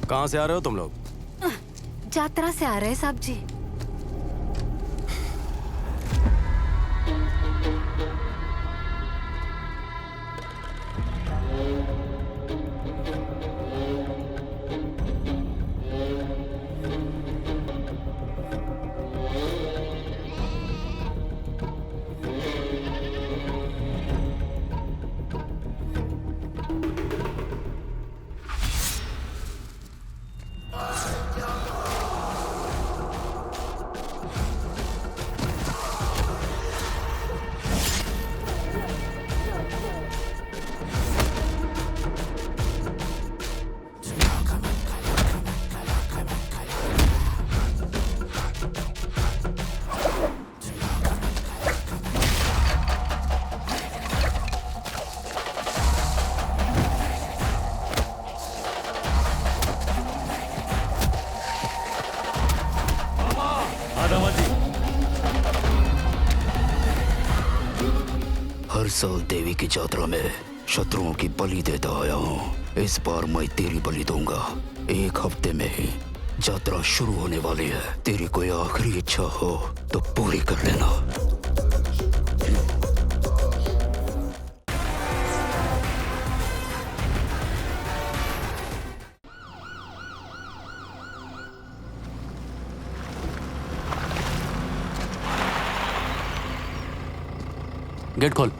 कहाँ से आ रहे हो तुम लोग? यात्रा से आ रहे हैं साहब जी। हर साल देवी की यात्रा में शत्रुओं की बलि देता आया हूँ। इस बार मैं तेरी बलि दूंगा। 1 हफ्ते में ही यात्रा शुरू होने वाली है। तेरी कोई आखिरी इच्छा हो तो पूरी कर लेना। गेट खोल।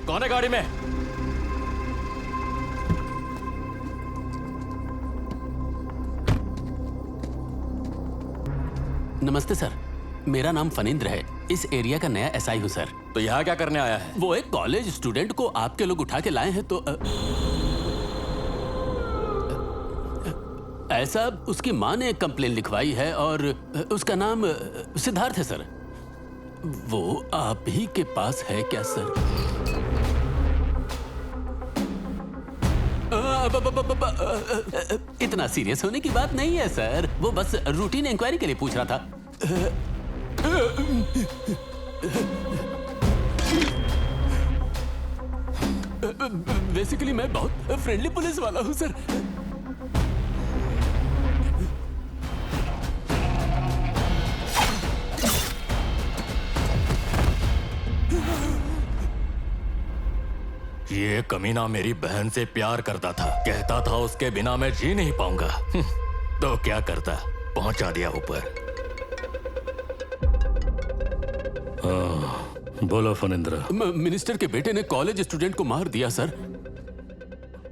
कौन है गाड़ी में? नमस्ते सर, मेरा नाम फनिंद्र है। इस एरिया का नया एसआई हूँ सर। तो यहाँ क्या करने आया है? वो एक कॉलेज स्टूडेंट को आपके लोग उठा के लाए हैं तो ऐसा उसकी माँ ने कंप्लेन लिखवाई है और उसका नाम सिद्धार्थ है सर। वो आप ही के पास है क्या सर? इतना सीरियस होने की बात नहीं है सर। वो बस रूटीन इंक्वायरी के लिए पूछ रहा था। बेसिकली मैं बहुत फ्रेंडली पुलिस वाला हूं सर। ये कमीना मेरी बहन से प्यार करता था। कहता था उसके बिना मैं जी नहीं पाऊंगा। तो क्या करता, पहुंचा दिया ऊपर। बोलो फनिंद्र। मिनिस्टर के बेटे ने कॉलेज स्टूडेंट को मार दिया सर।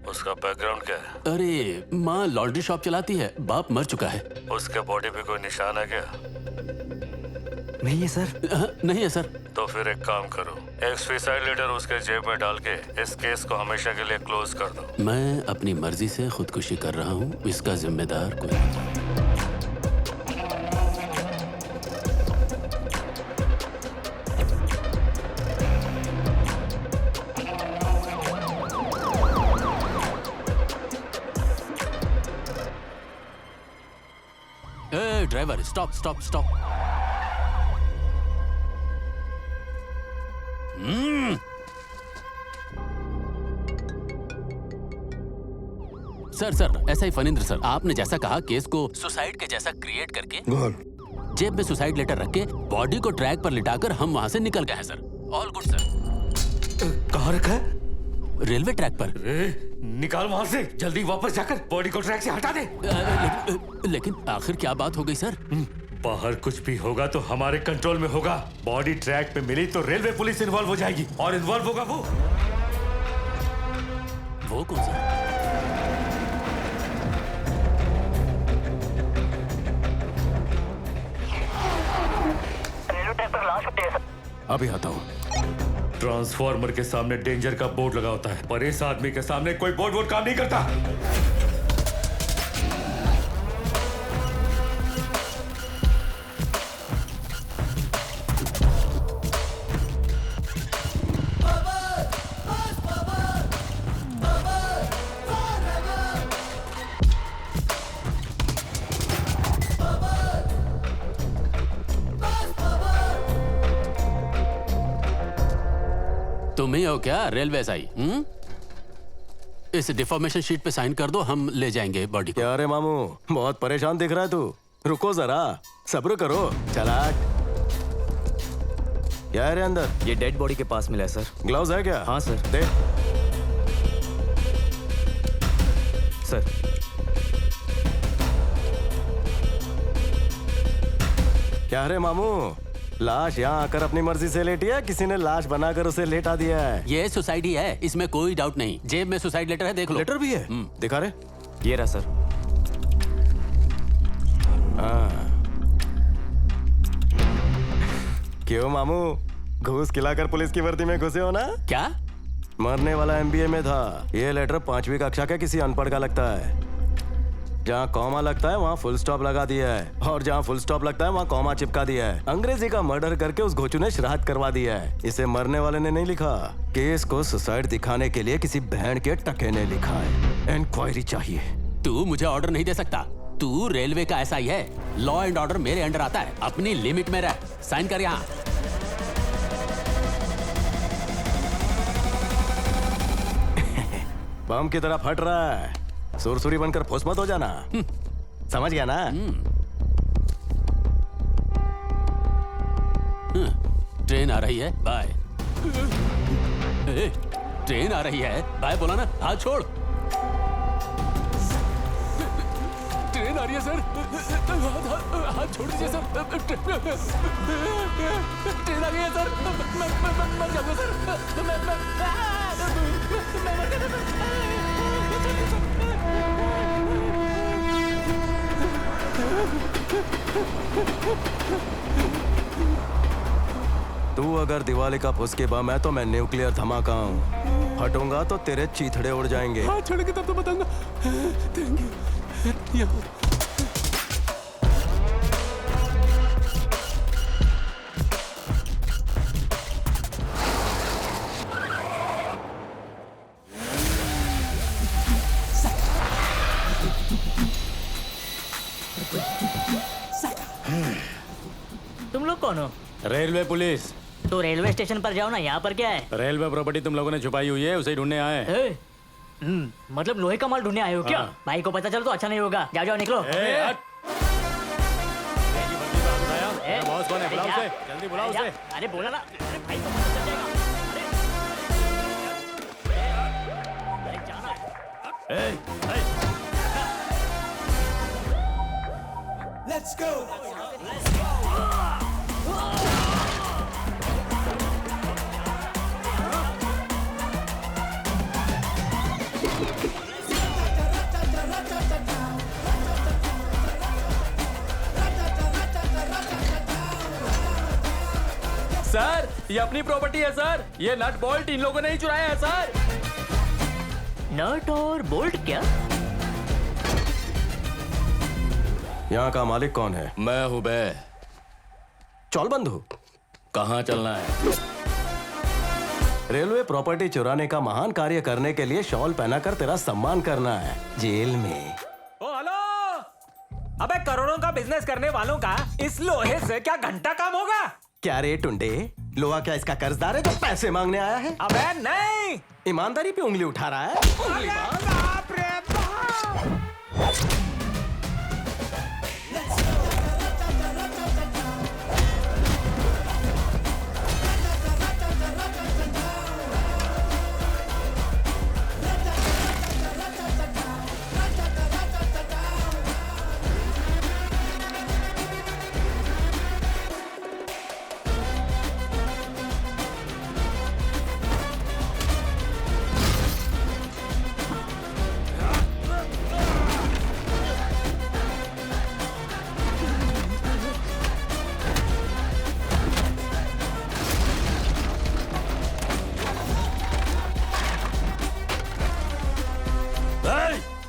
उसका बैकग्राउंड क्या है? अरे माँ लॉन्ड्री शॉप चलाती है, बाप मर चुका है। उसके बॉडी पे कोई निशान है क्या? नहीं है सर। नहीं है सर। तो फिर एक काम करो, एक सुसाइड लेटर उसके जेब में डाल के इस केस को हमेशा के लिए क्लोज कर दो। मैं अपनी मर्जी से खुदकुशी कर रहा हूँ, इसका जिम्मेदार कोई नहीं। Driver stop stop stop. Sir ऐसा ही फनिंद्र सर, आपने जैसा कहा केस को सुसाइड के जैसा क्रिएट करके जेब में सुसाइड लेटर रख के बॉडी को ट्रैक पर लिटाकर हम वहां से निकल गए हैं सर। All good sir. कहाँ रखा है? रेलवे ट्रैक पर। निकाल वहां से, जल्दी वापस जाकर बॉडी को ट्रैक से हटा दे। लेकिन आखिर क्या बात हो गई सर? बाहर कुछ भी होगा तो हमारे कंट्रोल में होगा। बॉडी ट्रैक पे मिली तो रेलवे पुलिस इन्वॉल्व हो जाएगी और इन्वॉल्व होगा वो कौन सा? रेलवे ट्रैक पर लाश हटे है सर। अभी आता हूँ। ट्रांसफार्मर के सामने डेंजर का बोर्ड लगा होता है, पर इस आदमी के सामने कोई बोर्ड काम नहीं करता। तुम ही हो क्या रेलवे एसआई? इस डिफॉर्मेशन शीट पे साइन कर दो, हम ले जाएंगे बॉडी को। क्या रे मामू, बहुत परेशान दिख रहा है तू। रुको जरा, सब्र करो। चला क्या है रे अंदर? ये डेड बॉडी के पास मिला है सर। ग्लव्स है क्या? हाँ सर। दे। सर क्या रे मामू, लाश यहाँ आकर अपनी मर्जी से लेटी है, किसी ने लाश बनाकर उसे लेटा दिया है? ये सुसाइड ही है, इसमें कोई डाउट नहीं। जेब में सुसाइड लेटर है, देख लो। लेटर भी है? दिखा रे। ये रहा सर। हाँ। क्यों मामू, घूस खिलाकर पुलिस की वर्दी में घुसे हो ना? क्या? मरने वाला एमबीए में था। ये लेटर 5वीं कक्षा के किसी अनपढ़ का लगता है। जहाँ कॉमा लगता है वहाँ फुल स्टॉप लगा दिया है, और जहाँ फुल स्टॉप लगता है वहाँ कॉमा चिपका दिया है। अंग्रेजी का मर्डर करके उस घोचू ने श्राद्ध करवा दिया है। इसे मरने वाले ने नहीं लिखा, केस को सुसाइड दिखाने के लिए किसी बहन के टके ने लिखा है। इंक्वायरी चाहिए। तू मुझे ऑर्डर नहीं दे सकता। तू रेलवे का एसआई है, लॉ एंड ऑर्डर मेरे अंडर आता है। अपनी लिमिट में रह, साइन कर यहाँ। बम की तरह फट रहा है, सुरसुरी बनकर फुस मत हो जाना। समझ गया ना? ट्रेन आ रही है, बाय। ट्रेन आ रही है, बाय बोला ना, हाथ छोड़। ट्रेन आ रही है सर, हाथ छोड़ दीजिए सर। ट्रेन आ गई है सर, मैं मर जाऊंगा सर। मैं मर जाऊंगा। तू अगर दिवाली का फुसके बम है तो मैं न्यूक्लियर धमाका हूँ। हटूंगा तो तेरे चीथड़े उड़ जाएंगे। हाथ छोड़ेंगे तब तो बताऊंगा। Thank you. तुम लोग कौन हो? Railway police. तो रेलवे स्टेशन पर जाओ ना, यहाँ पर क्या है? रेलवे प्रॉपर्टी तुम लोगों ने छुपाई हुई है, उसे ढूंढने आए हैं। ए? मतलब लोहे का माल ढूंढने आए हो क्या? भाई को पता चल तो अच्छा नहीं होगा। जाओ जाओ निकलो। बॉस कौन है? बुलाओ उसे, जल्दी बुलाओ उसे। अरे बोला ना, अरे भाई को पता चल जाएगा। अरे जाना। Let's go. सर, ये अपनी प्रॉपर्टी है सर। ये नट बोल्ट इन लोगों ने ही चुराया है सर। नट और बोल्ट क्या? यहाँ का मालिक कौन है? मैं हूँ बे। चौल बंधु, कहाँ चलना है? रेलवे प्रॉपर्टी चुराने का महान कार्य करने के लिए शॉल पहनाकर तेरा सम्मान करना है जेल में। ओ हेलो, अबे करोड़ों का बिजनेस करने वालों का इस लोहे से क्या घंटा काम होगा? क्या रे टुंडे, लोहा क्या इसका कर्जदार है जो पैसे मांगने आया है? अबे नहीं, ईमानदारी पे उंगली उठा रहा है। बाप रे बाप।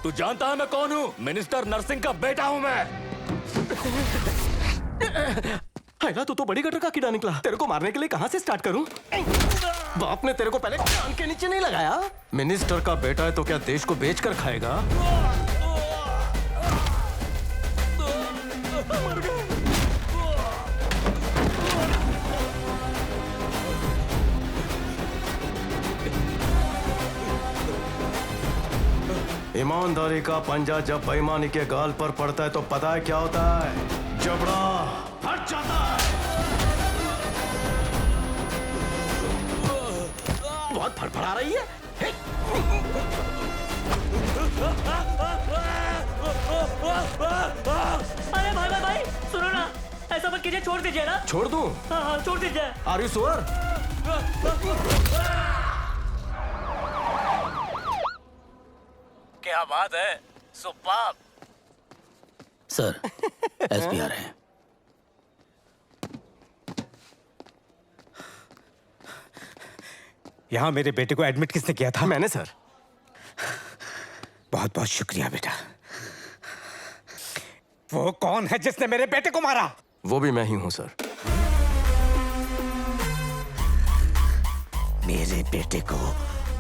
तू जानता है मैं कौन हूँ? मिनिस्टर नरसिंह का बेटा हूँ मैं। हैला, तू तो बड़ी गटर का कीड़ा निकला। तेरे को मारने के लिए कहाँ से स्टार्ट करूं? बाप ने तेरे को पहले कान के नीचे नहीं लगाया? मिनिस्टर का बेटा है तो क्या देश को बेचकर खाएगा? मर गए। ईमानदारी का पंजा जब बेईमानी के गाल पर पड़ता है तो पता है क्या होता है? जबड़ा फट जाता है। बहुत फड़फड़ा रही है। अरे भाई भाई भाई सुनो ना, ऐसा मत कीजिए, छोड़ दीजिए ना। छोड़ दूं? हाँ हाँ छोड़ दीजिए। Are you sure? क्या बात है, सुपर्ब। सर एसपी आ रहे हैं। यहाँ मेरे बेटे को एडमिट किसने किया था? मैंने सर। बहुत बहुत शुक्रिया बेटा। वो कौन है जिसने मेरे बेटे को मारा? वो भी मैं ही हूं सर। मेरे बेटे को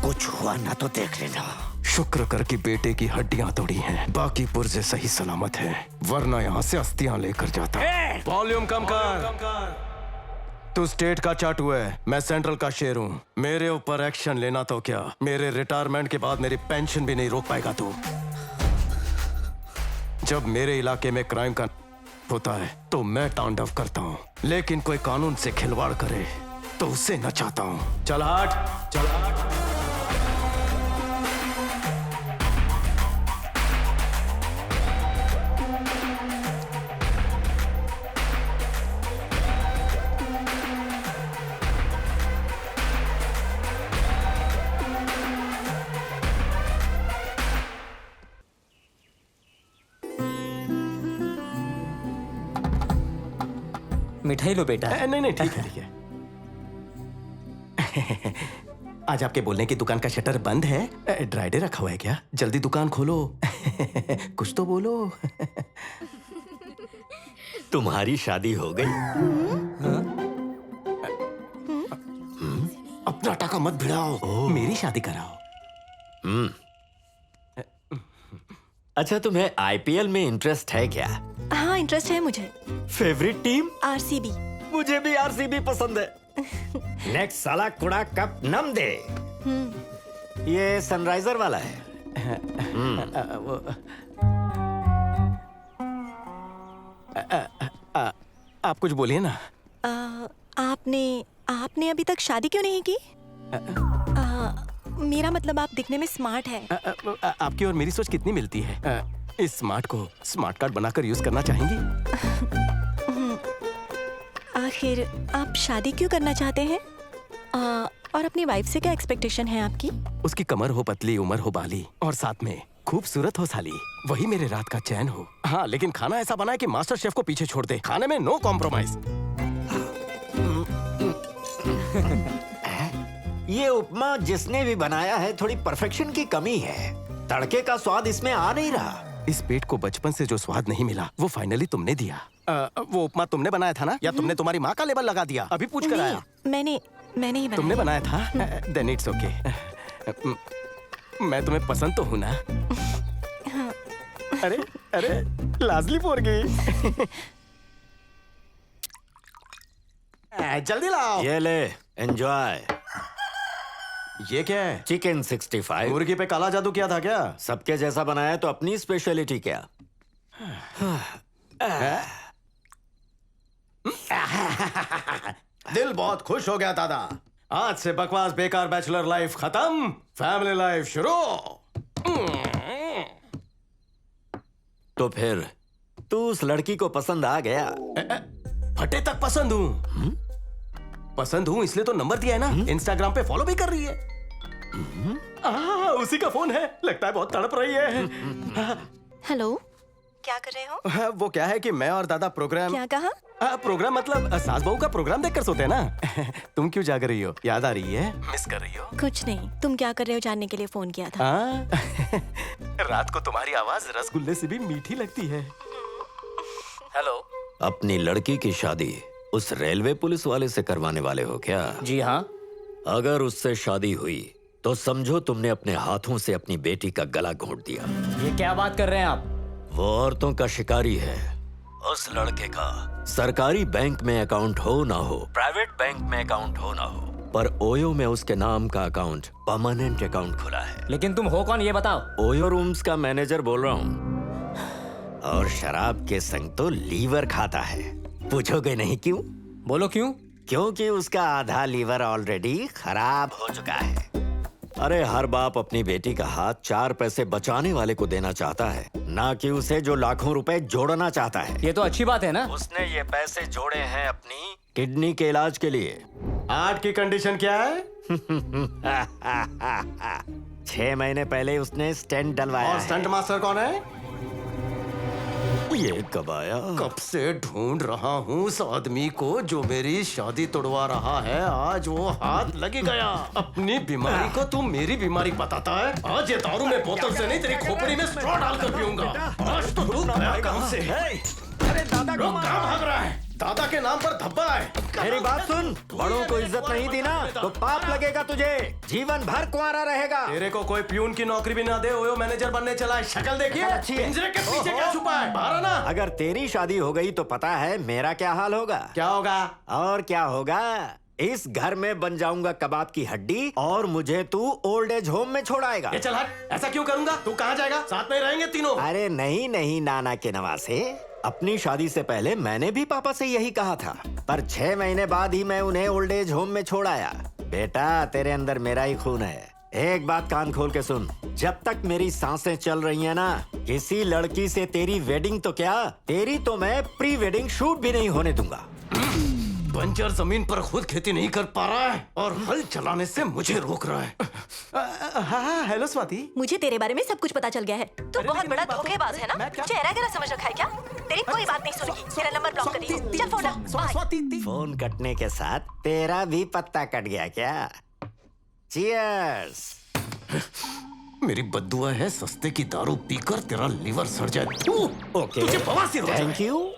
कुछ हुआ ना तो देख लेना। शुक्र कर कि बेटे की हड्डियां तोड़ी हैं, बाकी पुर्जे सही सलामत हैं, वरना यहाँ से अस्थियां लेकर जाता। वॉल्यूम कम कर। तू स्टेट का चाटू है, मैं सेंट्रल का शेर हूँ। मेरे ऊपर एक्शन लेना तो क्या, मेरे रिटायरमेंट के बाद मेरी पेंशन भी नहीं रोक पाएगा तू। जब मेरे इलाके में क्राइम का होता है तो मैं तांडव करता हूँ, लेकिन कोई कानून से खिलवाड़ करे तो उसे नचाता हूँ। चल हट, चल हट। मिठाई लो बेटा। नहीं नहीं ठीक है, ठीक है। आज आपके बोलने की दुकान का शटर बंद है। ड्राई डे रखा हुआ है क्या? जल्दी दुकान खोलो। कुछ तो बोलो। तुम्हारी शादी हो गई? अपना टाका मत भिड़ाओ, मेरी शादी कराओ। अच्छा, तुम्हें आईपीएल में इंटरेस्ट है क्या? हाँ इंटरेस्ट है मुझे। Favourite team? आरसीबी। मुझे भी आरसीबी पसंद है। नेक्स्ट साला कुड़ा कप नम दे। ये सनराइजर वाला है। आप कुछ बोलिए ना। आपने अभी तक शादी क्यों नहीं की? मेरा मतलब आप दिखने में स्मार्ट है। आपकी और मेरी सोच कितनी मिलती है। इस स्मार्ट को स्मार्ट कार्ड बनाकर यूज करना चाहेंगी? आखिर आप शादी क्यों करना चाहते हैं? और अपनी वाइफ से क्या एक्सपेक्टेशन है आपकी? उसकी कमर हो पतली, उम्र हो बाली और साथ में खूबसूरत हो साली, वही मेरे रात का चैन हो। हाँ, लेकिन खाना ऐसा बनाए कि मास्टर शेफ को पीछे छोड़ दे। खाने में नो कॉम्प्रोमाइज। ये उपमा जिसने भी बनाया है थोड़ी परफेक्शन की कमी है। तड़के का स्वाद इसमें आ नहीं रहा। इस पेट को बचपन से जो स्वाद नहीं मिला वो फाइनली तुमने दिया। वो उपमा तुमने बनाया था ना, या तुमने तुम्हारी माँ का लेबल लगा दिया? अभी पूछ कर आया। मैंने ही बनाया। तुमने बनाया था? Then it's okay. मैं तुम्हें पसंद तो हूँ ना? अरे अरे लाजली पोर गई। जल्दी लाओ। ये ले, एंजॉय। ये क्या है? चिकन 65। मुर्गी पे काला जादू किया था क्या? सबके जैसा बनाया तो अपनी स्पेशलिटी क्या? दिल बहुत खुश हो गया दादा। आज से बकवास बेकार बैचलर लाइफ खत्म, फैमिली लाइफ शुरू। तो फिर तू उस लड़की को पसंद आ गया? फटे तक पसंद हूँ। पसंद हूँ इसलिए तो नंबर दिया है ना। इंस्टाग्राम पे फॉलो भी कर रही है। उसी का फोन है, लगता है बहुत तड़प रही है। हेलो, क्या कर रहे हो? वो क्या है कि मैं और दादा प्रोग्राम। क्या कहा? प्रोग्राम मतलब सास बहू का प्रोग्राम देखकर सोते हैं ना। तुम क्यों जाग रही हो? याद आ रही है? मिस कर रही हो? कुछ नहीं, तुम क्या कर रहे हो जानने के लिए फोन किया था। रात को तुम्हारी आवाज रसगुल्ले से भी मीठी लगती है। हेलो। अपनी लड़की की शादी उस रेलवे पुलिस वाले से करवाने वाले हो क्या? जी हाँ। अगर उससे शादी हुई तो समझो तुमने अपने हाथों से अपनी बेटी का गला घोंट दिया। ये क्या बात कर रहे हैं आप? वो औरतों का शिकारी है। उस लड़के का सरकारी बैंक में अकाउंट हो ना हो, प्राइवेट बैंक में अकाउंट हो ना हो, पर ओयो में उसके नाम का अकाउंट परमानेंट अकाउंट खुला है। लेकिन तुम हो कौन ये बताओ? ओयो रूम्स का मैनेजर बोल रहा हूँ। और शराब के संग तो लीवर खाता है। पूछोगे नहीं क्यों? बोलो क्यों? क्योंकि उसका आधा लीवर ऑलरेडी खराब हो चुका है। अरे हर बाप अपनी बेटी का हाथ 4 पैसे बचाने वाले को देना चाहता है, ना कि उसे जो लाखों रुपए जोड़ना चाहता है। ये तो अच्छी बात है ना। उसने ये पैसे जोड़े हैं अपनी किडनी के इलाज के लिए। 8 की कंडीशन क्या है? 6 महीने पहले उसने स्टेंट डलवाया और स्टंट मास्टर कौन है? ये कब आया? कब से ढूंढ रहा हूँ उस आदमी को जो मेरी शादी तोड़वा रहा है। आज वो हाथ लगी गया। अपनी बीमारी को तू मेरी बीमारी बताता है। आज ये दारू में बोतल से नहीं, तेरी खोपड़ी में स्ट्रॉ डालकर पीऊंगा। आज तो तू गया काम से है। अरे दादा लोग कहाँ भाग रहा है? दादा के नाम पर धब्बा है। मेरी बात सुन, बड़ों को इज्जत नहीं दी ना तो पाप लगेगा तुझे। जीवन भर कुंवारा रहेगा। तेरे को कोई प्यून की नौकरी भी ना दे, ओयो मैनेजर बनने चला है। शक्ल देखिए, अच्छी है। पिंजरे के पीछे क्या छुपा है? बाहर आना। अगर तेरी शादी हो गई तो पता है मेरा क्या हाल होगा? क्या होगा? और क्या होगा? इस घर में बन जाऊंगा कबाब की हड्डी और मुझे तू ओल्ड एज होम में छोड़ाएगा। ये चल हट, ऐसा क्यों करूंगा? तू कहाँ जाएगा? साथ में रहेंगे तीनों। अरे नहीं नहीं नाना के नवासे, अपनी शादी से पहले मैंने भी पापा से यही कहा था, पर 6 महीने बाद ही मैं उन्हें ओल्ड एज होम में छोड़ आया। बेटा तेरे अंदर मेरा ही खून है। एक बात कान खोल के सुन, जब तक मेरी सांसें चल रही हैं ना, किसी लड़की से तेरी वेडिंग तो क्या, तेरी तो मैं प्री वेडिंग शूट भी नहीं होने दूंगा। बंजर जमीन पर खुद खेती नहीं कर पा रहा है और हल चलाने से मुझे रोक रहा है। हाँ, हेलो स्वाति। मुझे तेरे बारे में सब कुछ पता चल गया है। तू बहुत बड़ा धोखेबाज है ना? चेहरा गलत समझ रखा है क्या? तेरी कोई बात नहीं सुनेगी। मेरा नंबर ब्लॉक कर दी। चल फोन रख। बाय। फोन कटने के साथ तेरा भी पत्ता कट गया क्या? चीयर्स। मेरी बद्दुआ है सस्ते की दारू पीकर तेरा लीवर सड़ जाए। ओके, तुझे बवासीर हो जाए। Thank you.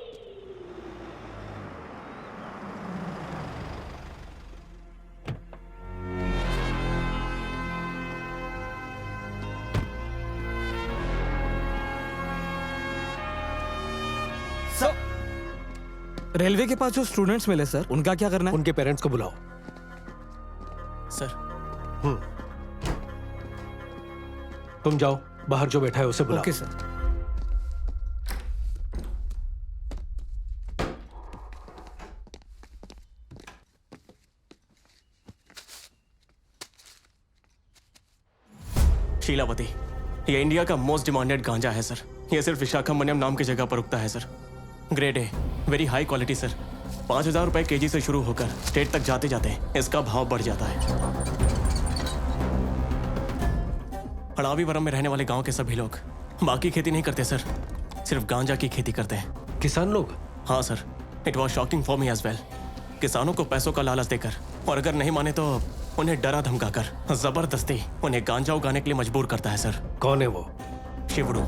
रेलवे के पास जो स्टूडेंट्स मिले सर, उनका क्या करना है? उनके पेरेंट्स को बुलाओ। सर तुम जाओ, बाहर जो बैठा है उसे बुलाओ। Okay sir. शीलावती, ये इंडिया का मोस्ट डिमांडेड गांजा है सर। ये सिर्फ विशाखापट्टनम नाम की जगह पर उगता है sir. Grade A, very high quality sir. 5,000 रुपए केजी से शुरू होकर स्टेट तक जाते जाते इसका भाव बढ़ जाता है। अड़ावीवरम में रहने वाले गांव के सभी लोग बाकी खेती नहीं करते सर, सिर्फ गांजा की खेती करते हैं। किसान लोग? हाँ sir, it was shocking for me as well. किसानों को पैसों का लालच देकर और अगर नहीं माने तो उन्हें डरा धमकाकर जबरदस्ती उन्हें गांजा उगाने के लिए मजबूर करता है सर। कौन है वो? शिवड़ू।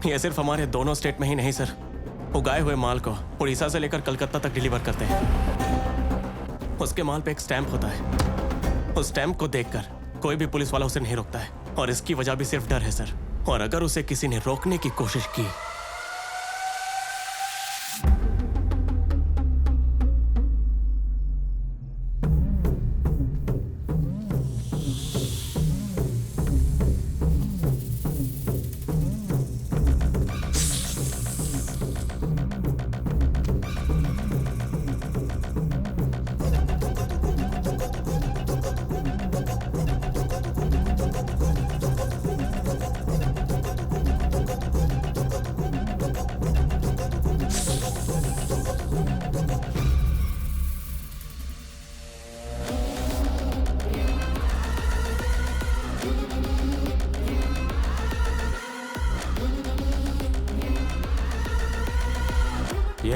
ये सिर्फ हमारे दोनों स्टेट में ही नहीं सर, उगाए हुए माल को उड़ीसा से लेकर कलकत्ता तक डिलीवर करते हैं। उसके माल पे एक स्टैंप होता है। उस स्टैंप को देखकर कोई भी पुलिस वाला उसे नहीं रोकता है और इसकी वजह भी सिर्फ डर है सर। और अगर उसे किसी ने रोकने की कोशिश की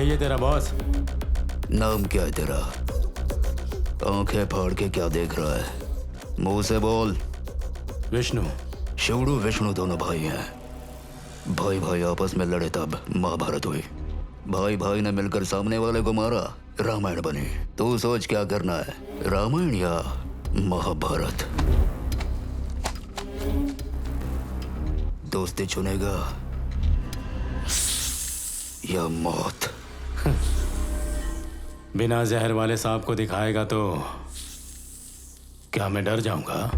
ये तेरा बॉस। नाम क्या है तेरा? आंखें फाड़ के क्या देख रहा है? मुंह से बोल। विष्णु। शिवड़ू विष्णु दोनों भाई हैं। भाई भाई आपस में लड़े तब महाभारत हुई। भाई भाई ने मिलकर सामने वाले को मारा, रामायण बनी। तू सोच क्या करना है, रामायण या महाभारत? दोस्ती चुनेगा या मौत? बिना जहर वाले सांप को दिखाएगा तो क्या मैं डर जाऊंगा?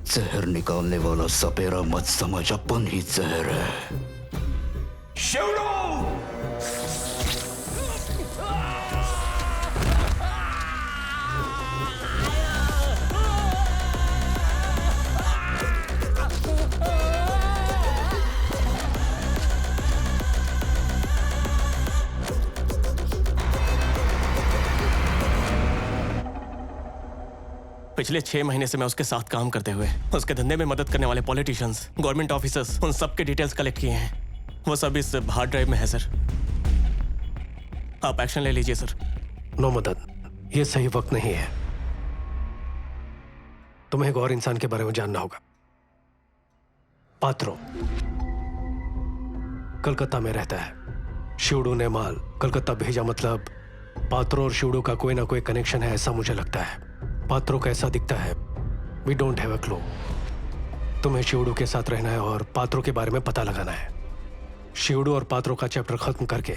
जहर निकालने वाला सपेरा मत समझ, अपन ही जहर है। पिछले 6 महीने से मैं उसके साथ काम करते हुए उसके धंधे में मदद करने वाले पॉलिटिशियंस, गवर्नमेंट ऑफिसर्स, उन सब के डिटेल्स कलेक्ट किए हैं। वो सब इस हार्ड ड्राइव में है सर। आप एक्शन ले लीजिए सर। नो मदद, ये सही वक्त नहीं है। तुम्हें एक और इंसान के बारे में जानना होगा। पात्रो कलकत्ता में रहता है। शिवडू ने माल कलकत्ता भेजा, मतलब पात्रो और शिवडू का कोई ना कोई कनेक्शन है, ऐसा मुझे लगता है। पात्रो कैसा दिखता है, we don't have a clue. तुम्हें शिवडू के साथ रहना है और पात्रो के बारे में पता लगाना है। शिवडू और पात्रो का चैप्टर खत्म करके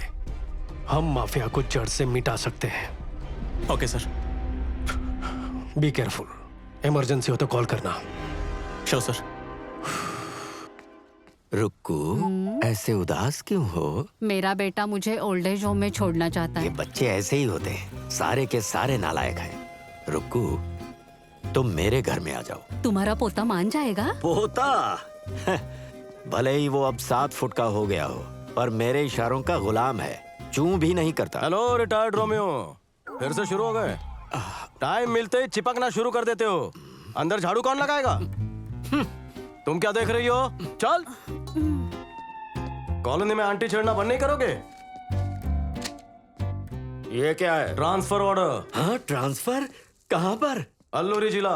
हम माफिया को जड़ से मिटा सकते हैं। Okay sir. Be careful, emergency हो तो कॉल करना। Sure sir. रुक्कू, ऐसे उदास क्यों हो? मेरा बेटा मुझे ओल्ड एज होम में छोड़ना चाहता ये है। बच्चे ऐसे ही होते हैं, सारे के सारे नालायक हैं। रुक्कू, तुम मेरे घर में आ जाओ। तुम्हारा पोता मान जाएगा? पोता? भले ही वो अब 7 फुट का हो गया हो, पर मेरे इशारों का गुलाम है, चूं भी नहीं करता। हेलो रिटायर्ड रोमियो, फिर से शुरू हो गए? टाइम मिलते ही चिपकना शुरू कर देते हो। अंदर झाड़ू कौन लगाएगा? तुम क्या देख रही हो? चल। कॉलोनी में आंटी छेड़ना बंद नहीं करोगे? ये क्या है? Transfer order. हाँ, ट्रांसफर? कहाँ पर? अल्लूरी जिला,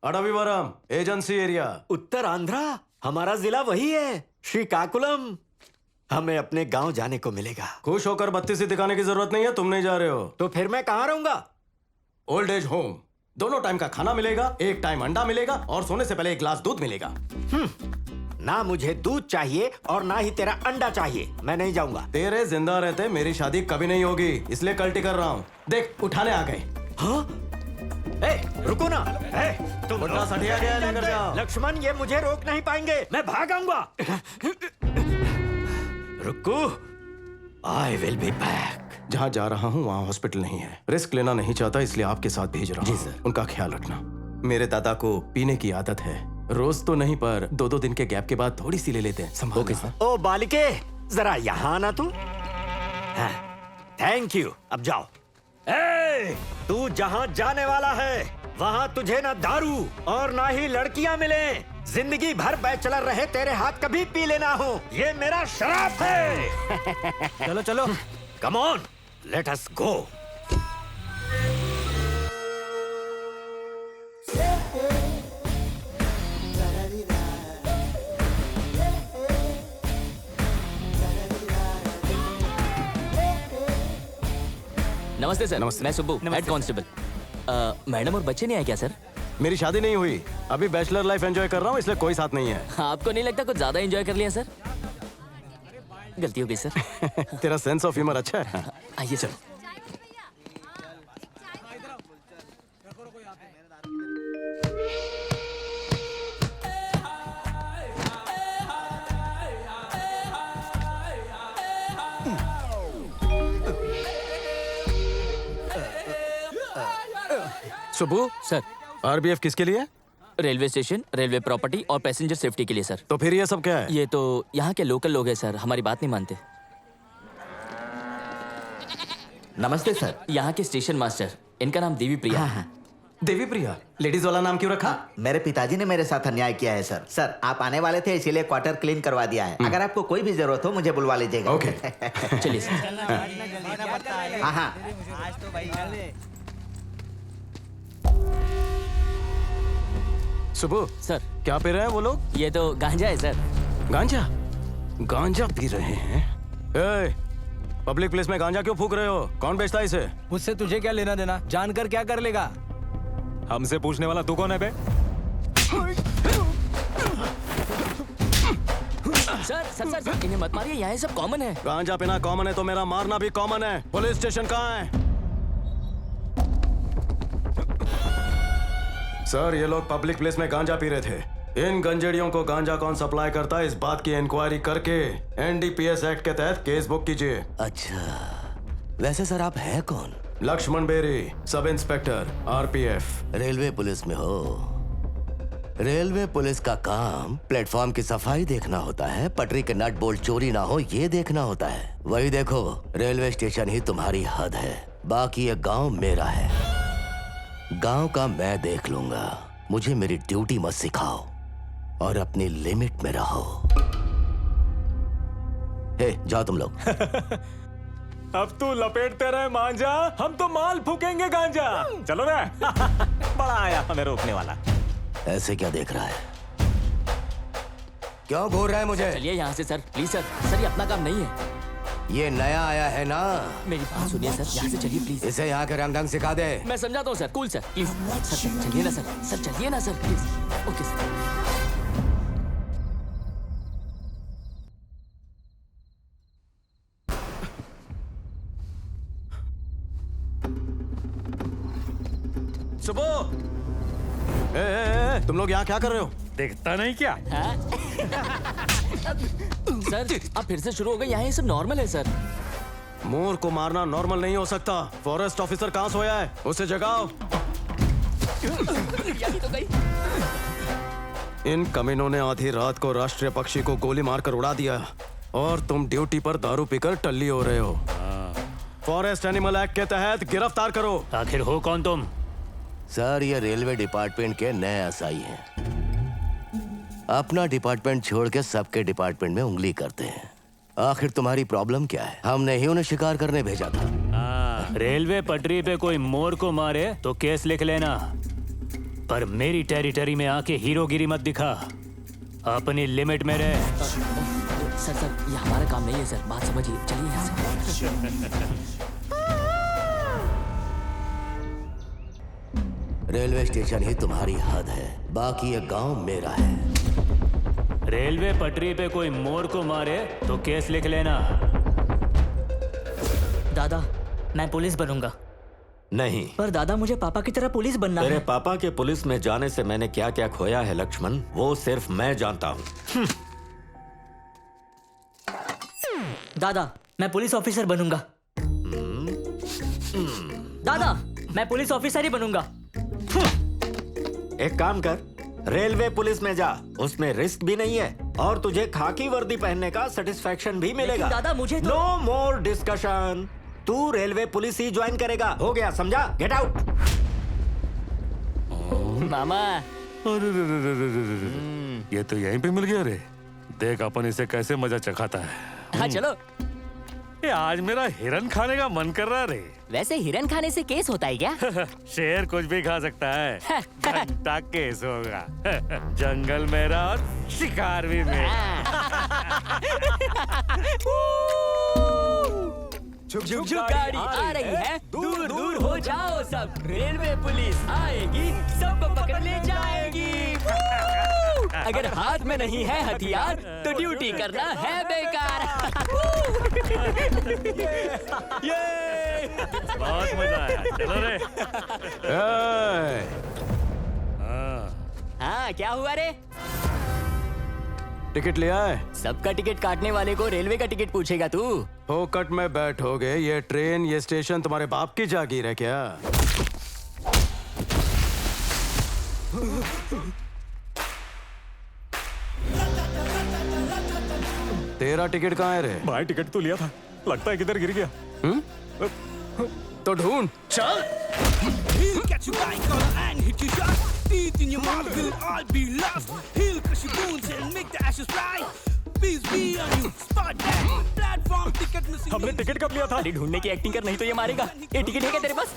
अडविवरम एजेंसी एरिया, उत्तर आंध्रा। हमारा जिला वही है, श्रीकाकुलम। हमें अपने गांव जाने को मिलेगा। खुश होकर बत्तीसी दिखाने की जरूरत नहीं है, तुम नहीं जा रहे हो। तो फिर मैं कहाँ रहूंगा? Old age home. दोनों टाइम का खाना मिलेगा, एक टाइम अंडा मिलेगा और सोने से पहले एक ग्लास दूध मिलेगा। ना मुझे दूध चाहिए और ना ही तेरा अंडा चाहिए। मैं नहीं जाऊंगा। तेरे जिंदा रहते मेरी शादी कभी नहीं होगी, इसलिए कल्टी कर रहा हूँ। देख, उठाने आ गए। हाँ? रुको ना। तुम सटिया गया, लेकर जाओ। लक्ष्मण, ये मुझे रोक नहीं पाएंगे, मैं भागाऊंगा। रुको, आई विल बी बैक। जहाँ जा रहा हूँ वहाँ हॉस्पिटल नहीं है। रिस्क लेना नहीं चाहता, इसलिए आपके साथ भेज रहा हूँ। जी सर। उनका ख्याल रखना। मेरे दादा को पीने की आदत है, रोज तो नहीं पर 2-2 दिन के गैप के बाद थोड़ी सी ले लेते हैं। Okay sir. ओ बालिके, जरा यहाँ आना तू। Thank you. अब जाओ। तू जहाँ जाने वाला है वहाँ तुझे ना दारू और ना ही लड़कियाँ मिले। जिंदगी भर बैचलर रहे, तेरे हाथ कभी पी लेना हो, ये मेरा श्राप है। चलो चलो, कम ऑन, लेट अस गो। नमस्ते सर। नमस्ते। मैं सुब्बू, हेड कांस्टेबल। मैडम और बच्चे नहीं आए क्या सर? मेरी शादी नहीं हुई, अभी बैचलर लाइफ एंजॉय कर रहा हूँ, इसलिए कोई साथ नहीं है। आपको नहीं लगता कुछ ज्यादा एंजॉय कर लिया सर? गलती हो गई सर। तेरा सेंस ऑफ ह्यूमर अच्छा है। आइए सर। सुबू सर, आरबीएफ किसके लिए? रेलवे स्टेशन, रेलवे प्रॉपर्टी और पैसेंजर सेफ्टी के लिए सर। तो फिर ये सब क्या है? ये तो यहाँ के लोकल लोग हैं सर, हमारी बात नहीं मानते। नमस्ते सर। यहाँ के स्टेशन मास्टर, इनका नाम देवी प्रिया। हाँ। देवी प्रिया, लेडीज वाला नाम क्यों रखा? मेरे पिताजी ने मेरे साथ अन्याय किया है सर। सर, आप आने वाले थे इसीलिए क्वार्टर क्लीन करवा दिया है। अगर आपको कोई भी जरूरत हो मुझे बुलवा लीजिएगा। ओके। चलिए सर। हाँ हाँ। सुबह सर, क्या पी रहे हैं वो लोग? ये तो गांजा है सर। गांजा? गांजा पी रहे हैं? पब्लिक प्लेस में गांजा क्यों फूक रहे हो? कौन बेचता है इसे? मुझसे तुझे क्या लेना देना? जानकर क्या कर लेगा? हमसे पूछने वाला तू कौन है बे? सर सर सर, सर इन्हें मत मारिए, यहाँ सब कॉमन है। गांजा पीना कॉमन है तो मेरा मारना भी कॉमन है। पुलिस स्टेशन कहाँ है? सर ये लोग पब्लिक प्लेस में गांजा पी रहे थे। इन गंजेड़ियों को गांजा कौन सप्लाई करता है इस बात की इंक्वायरी करके एनडीपीएस एक्ट के तहत केस बुक कीजिए। अच्छा, वैसे सर आप हैं कौन? Laxman Beri, sub inspector RPF. Railway police में हो? रेलवे पुलिस का काम प्लेटफॉर्म की सफाई देखना होता है, पटरी के नट बोल्ट चोरी ना हो ये देखना होता है। वही देखो, रेलवे स्टेशन ही तुम्हारी हद है, बाकी ये गांव मेरा है। गांव का मैं देख लूंगा, मुझे मेरी ड्यूटी मत सिखाओ और अपनी लिमिट में रहो। हे, जाओ तुम लोग। अब तू लपेटते रहे मांझा, हम तो माल फूकेंगे गांजा। चलो रे। बड़ा आया हमें रोकने वाला। ऐसे क्या देख रहा है? क्यों घूर रहा है मुझे? चलिए यहाँ से सर, प्लीज सर। सर ये अपना काम नहीं है। ये नया आया है ना? मेरी बात सुनिए सर, यहाँ से चलिए प्लीज। इसे यहाँ के रंग ढंग सिखा दे। मैं समझाता हूँ sir, cool sir, please. Sir चलिए ना सर, सर चलिए ना सर, प्लीज। Okay sir. सुबह तुम लोग यहाँ क्या कर रहे हो? देखता नहीं क्या? सर अब फिर से शुरू हो गए, यहाँ ये सब नॉर्मल है सर। मोर को मारना नॉर्मल नहीं हो सकता। फॉरेस्ट ऑफिसर कहाँ सोया है, उसे जगाओ। यही तो गई। इन कमीनों ने आधी रात को राष्ट्रीय पक्षी को गोली मारकर उड़ा दिया और तुम ड्यूटी पर दारू पीकर टल्ली हो रहे हो। फॉरेस्ट एनिमल एक्ट के तहत गिरफ्तार करो। आखिर हो कौन तुम? सर ये रेलवे डिपार्टमेंट के नए एसआई हैं। अपना डिपार्टमेंट छोड़ के सबके डिपार्टमेंट में उंगली करते हैं। आखिर तुम्हारी प्रॉब्लम क्या है? हमने ही उन्हें शिकार करने भेजा था। रेलवे पटरी पे कोई मोर को मारे तो केस लिख लेना, पर मेरी टेरिटरी में आके हीरोगिरी मत दिखा। अपनी लिमिट में रहे। सर सर ये हमारा काम नहीं है सर, बात समझिए। चलिए यहाँ से। रेलवे स्टेशन ही तुम्हारी हद है, बाकी ये गांव मेरा है। रेलवे पटरी पे कोई मोर को मारे तो केस लिख लेना। दादा मैं पुलिस बनूंगा। नहीं, पर दादा मुझे पापा की तरह पुलिस बनना तेरे है। पापा के पुलिस में जाने से मैंने क्या क्या खोया है लक्ष्मण, वो सिर्फ मैं जानता हूँ। दादा मैं पुलिस ऑफिसर बनूंगा। दादा मैं पुलिस ऑफिसर ही बनूंगा। एक काम कर, रेलवे पुलिस में जा, उसमें रिस्क भी नहीं है और तुझे खाकी वर्दी पहनने का सेटिस्फैक्शन भी मिलेगा। दादा मुझे तो... नो मोर डिस्कशन, तू रेलवे पुलिस ही ज्वाइन करेगा। हो गया, समझा? Get out. मामा ये तो यहीं पे मिल गया रे। देख अपन इसे कैसे मजा चखाता है। हाँ चलो। ये आज मेरा हिरन खाने का मन कर रहा रे। वैसे हिरन खाने से केस होता है क्या? शेर कुछ भी खा सकता है, घंटा केस होगा। जंगल मेरा और शिकार भी मेरा। झुक झुक गाड़ी आ रही है, दूर दूर हो जाओ सब। रेलवे पुलिस आएगी, सब पकड़ ले जाएगी। अगर हाथ में नहीं है हथियार तो ड्यूटी करना है बेकार। बहुत मजा आया, चलो रे। हाँ क्या हुआ रे? टिकट लिया है? सबका टिकट काटने वाले को रेलवे का टिकट पूछेगा तू? फोकट में बैठोगे। ये ट्रेन ये स्टेशन तुम्हारे बाप की जागीर है क्या? तेरा टिकट कहाँ है रे? भाई टिकट तो लिया था, लगता है किधर गिर गया। तो ढूंढ। चल। हमने टिकट कब लिया था? अरे ढूंढने की एक्टिंग कर, नहीं तो ये मारेगा। ये टिकट है क्या तेरे पास?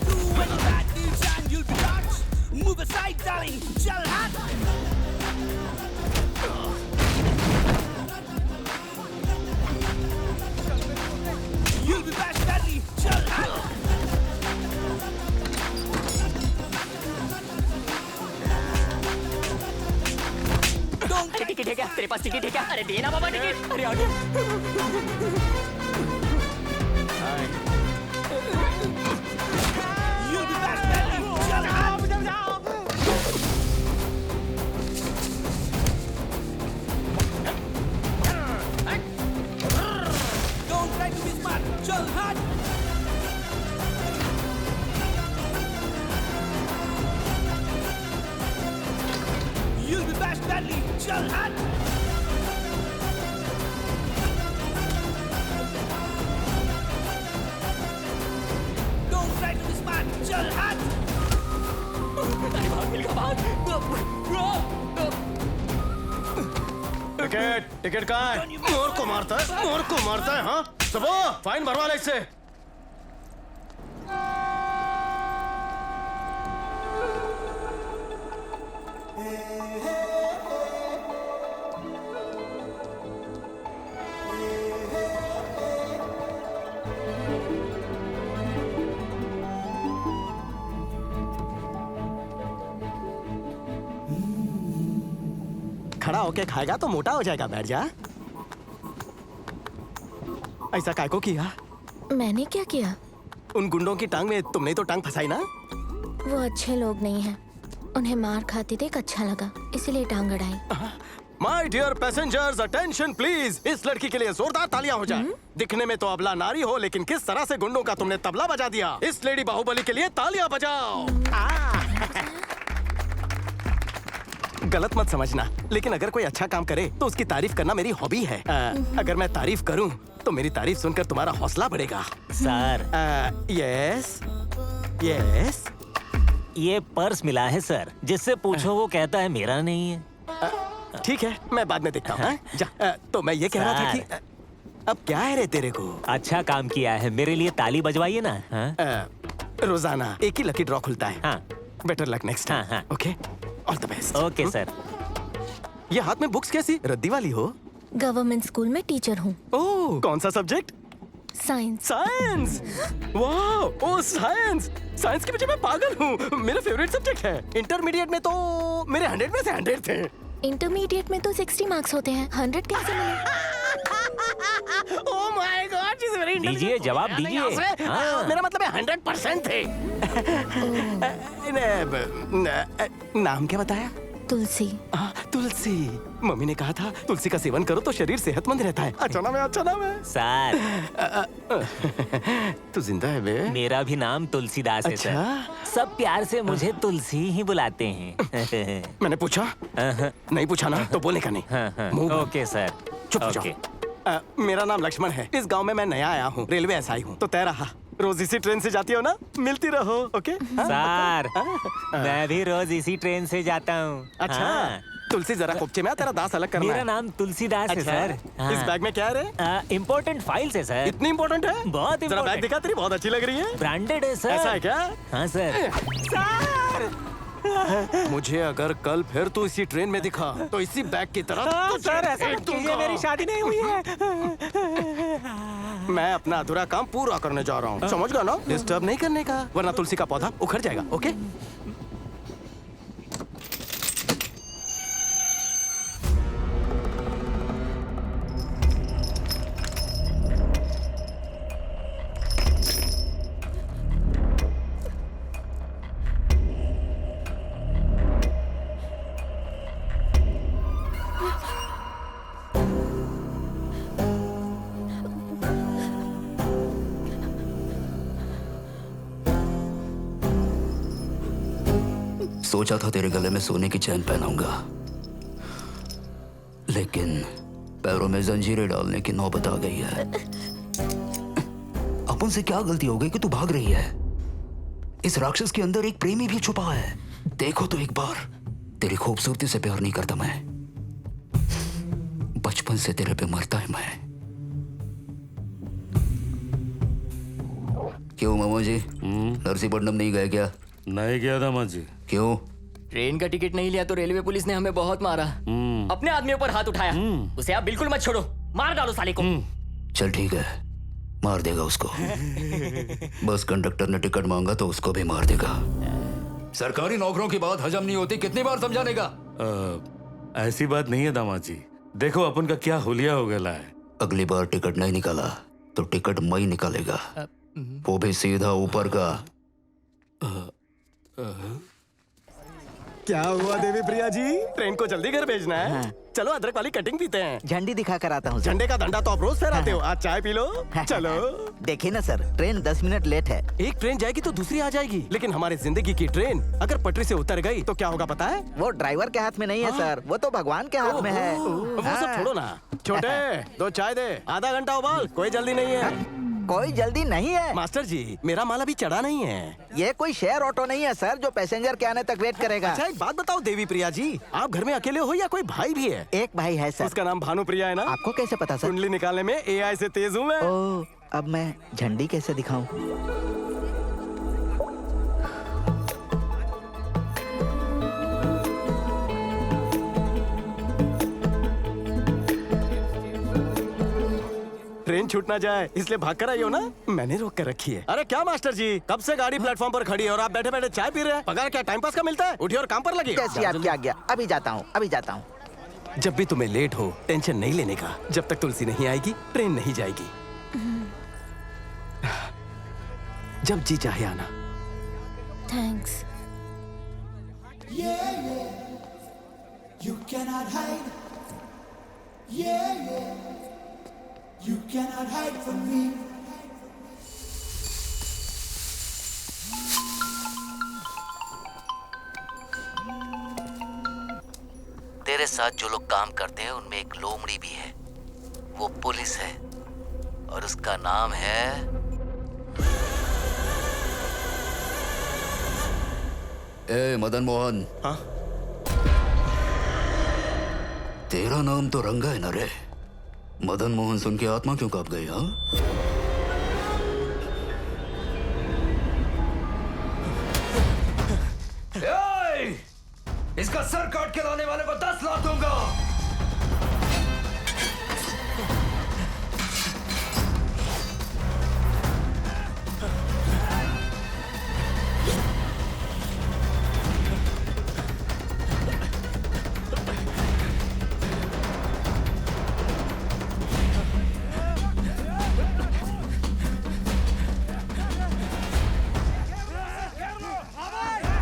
टिकट है क्या तेरे पास? टिकट है क्या? अरे देना बाबा टिकट। अरे आगे। स्टैनली चल हट। Don't try to this man, चल हट। अरे भाग मिल गया भाग। टिकट टिकट कहाँ है? मोर को मारता है, मोर को मारता है। हाँ सुबह फाइन भरवा ले इससे। खड़ा होके खाएगा तो मोटा हो जाएगा, बैठ जा। ऐसा काय को किया? मैंने क्या किया? उन गुंडों की टांग में तुमने तो टांग फंसाई ना? वो अच्छे लोग नहीं हैं। उन्हें मार खाते देख अच्छा लगा, इसीलिए टांग अड़ाई। My dear passengers, attention please. इस लड़की के लिए जोरदार तालियां हो जाए। दिखने में तो अबला नारी हो, लेकिन किस तरह से गुंडों का तुमने तबला बजा दिया। इस लेडी बाहुबली के लिए तालियां बजाओ। गलत मत समझना, लेकिन अगर कोई अच्छा काम करे तो उसकी तारीफ करना मेरी हॉबी है। अगर मैं तारीफ करूं तो मेरी तारीफ सुनकर तुम्हारा हौसला बढ़ेगा। सर यस यस, ये पर्स मिला है सर, जिससे पूछो वो कहता है मेरा नहीं है। ठीक है, मैं बाद में देखता हूँ। तो मैं ये कह रहा था कि अब क्या है रे तेरे को? अच्छा काम किया है, मेरे लिए ताली बजवाइए ना। रोजाना एक ही लकी ड्रॉ खुलता है। हाँ। Better luck next time. Okay, all the best. Okay sir. ये हाथ में बुक्स कैसी रद्दी वाली हो? गवर्नमेंट स्कूल में टीचर हूँ। ओह, कौन सा सब्जेक्ट? साइंस। साइंस, वाह, ओह साइंस। साइंस के पीछे मैं पागल हूँ, मेरा फेवरेट सब्जेक्ट है। इंटरमीडिएट में तो मेरे 100 में से 100 थे। इंटरमीडिएट में तो 60 मार्क्स होते हैं, 100 कैसे मिले? Oh my God, she is very intelligent. दीजिए, जवाब दीजिए। हाँ। मेरा मतलब है 100% थे। नाम क्या बताया? तुलसी। तुलसी। मम्मी ने कहा था तुलसी का सेवन करो तो शरीर सेहतमंद रहता है। अच्छा नाम है, अच्छा नाम है। सर तू जिंदा है बे? मेरा भी नाम तुलसीदास है सर। सब प्यार से मुझे तुलसी ही बुलाते हैं। मैंने पूछा? नहीं पूछा ना तो बोलने का नहीं। Okay sir. चुप हो जाओ। मेरा नाम लक्ष्मण है। इस गांव में मैं नया आया हूँ, रेलवे एसआई हूँ। तो तय रहा, रोज इसी ट्रेन से जाती हो ना? मिलती रहो। ओके सर, मैं भी रोज इसी ट्रेन से जाता हूँ। अच्छा, तुलसी जरा कोपचे में तेरा दास अलग करना है। मेरा नाम तुलसीदास है सर। इस बैग में क्या है रे? इम्पोर्टेंट फाइल्स है सर। इतनी इम्पोर्टेंट है? बहुत जरा बैग दिखा, तेरी बहुत अच्छी लग रही है। ब्रांडेड है सर। ऐसा है क्या? हाँ सर। मुझे अगर कल फिर तू इसी ट्रेन में दिखा तो इसी बैग की तरह सर, ऐसा मत कीजिए, मेरी शादी नहीं हुई है। मैं अपना अधूरा काम पूरा करने जा रहा हूँ, समझ गया ना? डिस्टर्ब नहीं करने का, वरना तुलसी का पौधा उखड़ जाएगा। ओके? सोचा था तेरे गले में सोने की चैन पहनाऊंगा, लेकिन पैरों में जंजीरें डालने की नौबत आ गई है। अपन से क्या गलती हो गई कि तू भाग रही है? इस राक्षस के अंदर एक प्रेमी भी छुपा है। देखो तो एक बार। तेरी खूबसूरती से प्यार नहीं करता मैं, बचपन से तेरे पे मरता है मैं। क्यों मामा जी, नरसीपट्टनम नहीं गए क्या? नहीं गया था माँ जी। क्यों? ट्रेन का टिकट नहीं लिया तो रेलवे पुलिस ने हमें बहुत मारा। अपने आदमियों पर हाथ उठाया। उसे आप बिल्कुल मत छोड़ो, मार डालो साले को। चल ठीक है, मार देगा उसको। बस कंडक्टर ने टिकट मांगा तो उसको भी मार देगा। सरकारी नौकरों की बात हजम नहीं होती, कितनी बार समझाने का? ऐसी बात नहीं है दामाद जी, देखो अपन का क्या हुलिया हो गया है। अगली बार टिकट नहीं निकाला तो टिकट मई निकालेगा, वो भी सीधा ऊपर का। क्या हुआ देवी प्रिया जी? ट्रेन को जल्दी घर भेजना है? चलो अदरक वाली कटिंग पीते हैं। झंडी दिखा कर आता हूँ। झंडे का डंडा तो आप रोज फहराते हो, आज चाय पी लो। चलो। देखिए ना सर, ट्रेन 10 मिनट लेट है। एक ट्रेन जाएगी तो दूसरी आ जाएगी, लेकिन हमारी जिंदगी की ट्रेन अगर पटरी से उतर गई तो क्या होगा पता है? वो ड्राइवर के हाथ में नहीं है सर, वो तो भगवान के हाथ में है। वो सब छोड़ो ना। छोटे, 2 चाय दे, आधा घंटा उबाल, कोई जल्दी नहीं है। कोई जल्दी नहीं है मास्टर जी, मेरा माल अभी चढ़ा नहीं है। ये कोई शेयर ऑटो नहीं है सर, जो पैसेंजर के आने तक वेट करेगा। अच्छा एक बात बताओ देवी प्रिया जी, आप घर में अकेले हो या कोई भाई भी है? एक भाई है सर। उसका नाम भानु प्रिया है ना? आपको कैसे पता सर? कुंडली निकालने में AI से तेज हूँ मैं। ओह, अब मैं झंडी कैसे दिखाऊं? ट्रेन छूट ना जाए इसलिए भाग कर आई हो ना? मैंने रोक कर रखी है। अरे क्या मास्टर जी, कब से गाड़ी प्लेटफॉर्म पर खड़ी है और आप बैठे बैठे चाय पी रहे हैं? पगार क्या टाइम पास का मिलता है? उठिए और काम पर लगिए। कैसी आपकी आज्ञा? अभी जाता हूँ, अभी जाता हूँ। जब भी तुम्हें लेट हो टेंशन नहीं लेने का, जब तक तुलसी नहीं आएगी ट्रेन नहीं जाएगी। जब जी चाहे आना। Thanks. You cannot hide. You cannot hide from me. तेरे साथ जो लोग काम करते हैं उनमें एक लोमड़ी भी है, वो पुलिस है और उसका नाम है ए मदन मोहन। हाँ? तेरा नाम तो रंगा है ना रे? मदन मोहन सुन के आत्मा क्यों कांप गई? हाँ, इसका सर काट के लाने वाले को 10 लाख दूंगा।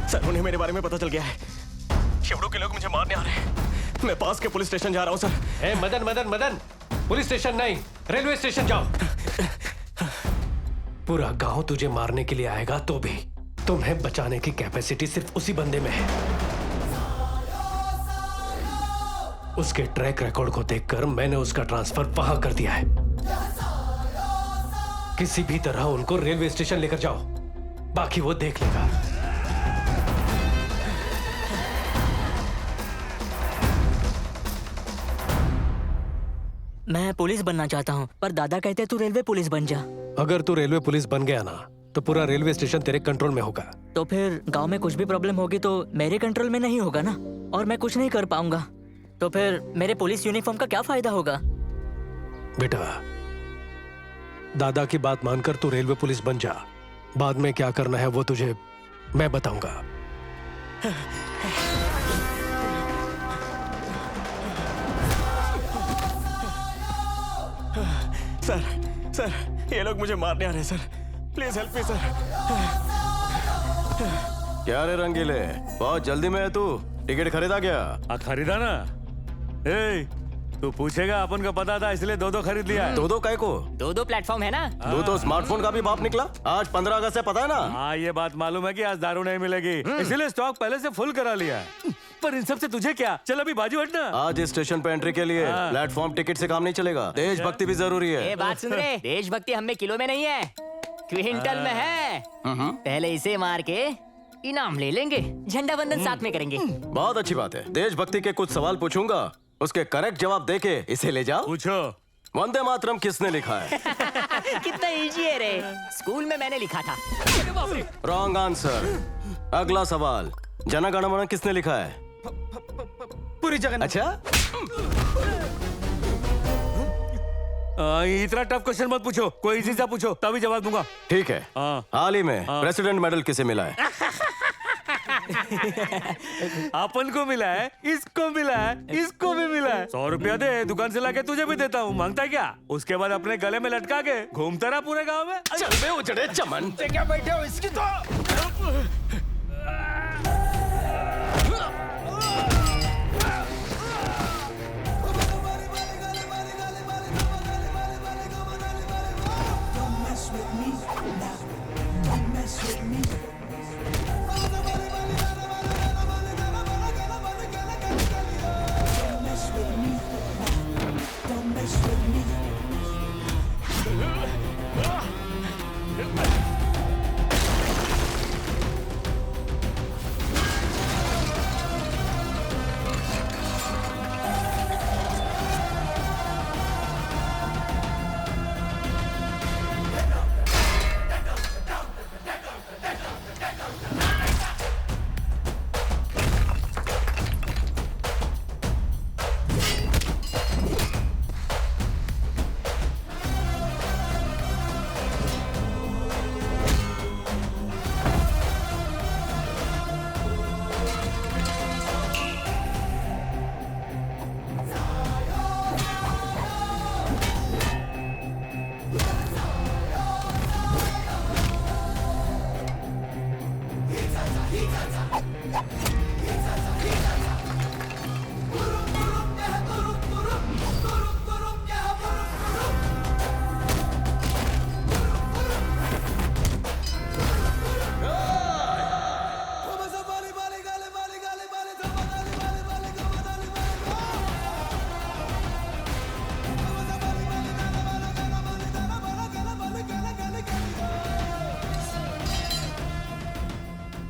सर उन्हें मेरे बारे में पता चल गया है। शिवड़ू के लोग मुझे मारने आ रहे हैं। मैं पास के पुलिस स्टेशन जा रहा हूँ सर। ए मदन मदन मदन, पुलिस स्टेशन नहीं, रेलवे स्टेशन जाओ। पूरा गांव तुझे मारने के लिए आएगा तो भी तुम्हें बचाने की कैपेसिटी सिर्फ उसी बंदे में है। उसके ट्रैक रिकॉर्ड को देखकर मैंने उसका ट्रांसफर वहां कर दिया है। किसी भी तरह उनको रेलवे स्टेशन लेकर जाओ, बाकी वो देख लेगा। मैं पुलिस बनना चाहता हूँ, पर दादा कहते तू रेलवे पुलिस बन जा। अगर तू रेलवे पुलिस बन गया ना तो पूरा रेलवे स्टेशन तेरे कंट्रोल में होगा। तो फिर गांव में कुछ भी प्रॉब्लम होगी तो मेरे कंट्रोल में नहीं होगा ना, और मैं कुछ नहीं कर पाऊंगा। तो फिर मेरे पुलिस यूनिफॉर्म का क्या फायदा होगा? बेटा, दादा की बात मानकर तू रेलवे पुलिस बन जा। बाद में क्या करना है वो तुझे मैं बताऊंगा। सर ये लोग मुझे मारने आ रहे हैं sir, please help me sir. क्या रे रंगीले, बहुत जल्दी में है तू? टिकट खरीदा क्या? खरीदा ना। ए, तू पूछेगा, अपन का पता था इसलिए 2-2 खरीद लिया है। 2-2 काय को? 2-2 प्लेटफॉर्म है ना। तू तो स्मार्टफोन का भी बाप निकला। आज 15 अगस्त है, पता है ना? हाँ ये बात मालूम है कि आज दारू नहीं मिलेगी, इसीलिए स्टॉक पहले से फुल करा लिया है। पर इन सब से तुझे क्या? चल अभी बाजू हटना। आज इस स्टेशन पे एंट्री के लिए प्लेटफॉर्म टिकट से काम नहीं चलेगा। देशभक्ति भी जरूरी है। ये बात सुन रहे, देशभक्ति हम में किलो में नहीं है, क्विंटल में है। पहले इसे मार के इनाम ले लेंगे, झंडा वंदन साथ में करेंगे। बहुत अच्छी बात है। देशभक्ति के कुछ सवाल पूछूंगा, उसके करेक्ट जवाब देके इसे ले जाओ। पूछो। वंदे मातरम किसने लिखा है? कितना इजी है रे, स्कूल में मैंने लिखा था। Wrong answer. अगला सवाल, जन गण मन किसने लिखा है? पूरी जगह। अच्छा, इतना टफ क्वेश्चन मत पूछो, कोई इजी सा पूछो तभी जवाब दूंगा। ठीक है। हाल ही में प्रेसिडेंट मेडल किसे मिला है? अपन को मिला है, इसको मिला है, इसको भी मिला है। 100 रुपया दे, दुकान से लाके तुझे भी देता हूँ। मांगता है क्या? उसके बाद अपने गले में लटका के घूमता रहा पूरे गाँव में। चल बे उजड़े चमन, क्या बैठे हो इसकी तो।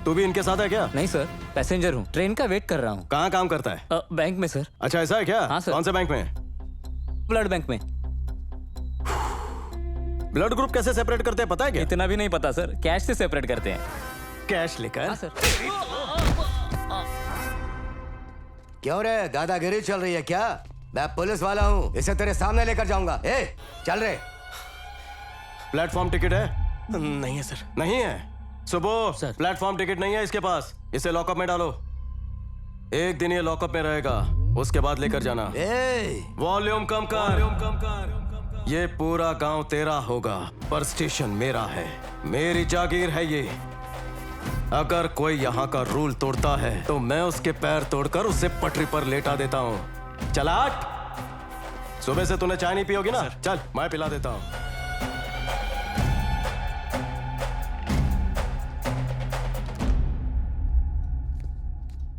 तू भी इनके साथ है क्या? नहीं सर, पैसेंजर हूँ, ट्रेन का वेट कर रहा हूँ। कहाँ काम करता है? बैंक में सर। अच्छा ऐसा है क्या? हाँ सर। कौन से बैंक में? ब्लड बैंक में। ब्लड ग्रुप कैसे सेपरेट करते हैं पता है क्या? इतना भी नहीं पता सर, कैश से सेपरेट करते हैं। कैश लेकर? हाँ सर। क्यों रे, दादागिरी चल रही है क्या? मैं पुलिस वाला हूँ, इसे तेरे सामने लेकर जाऊंगा। ए, चल रे। प्लेटफॉर्म टिकट है? नहीं है सर। नहीं है? सुबह प्लेटफॉर्म टिकट नहीं है इसके पास, इसे लॉकअप में डालो। एक दिन ये लॉकअप में रहेगा, उसके बाद लेकर जाना। वॉल्यूम कम कर। ये पूरा गांव तेरा होगा, पर स्टेशन मेरा है, मेरी जागीर है ये। अगर कोई यहाँ का रूल तोड़ता है तो मैं उसके पैर तोड़कर उसे पटरी पर लेटा देता हूँ। चला हट। सुबह से तूने चाय नहीं पियोगी ना? चल मैं पिला देता हूँ।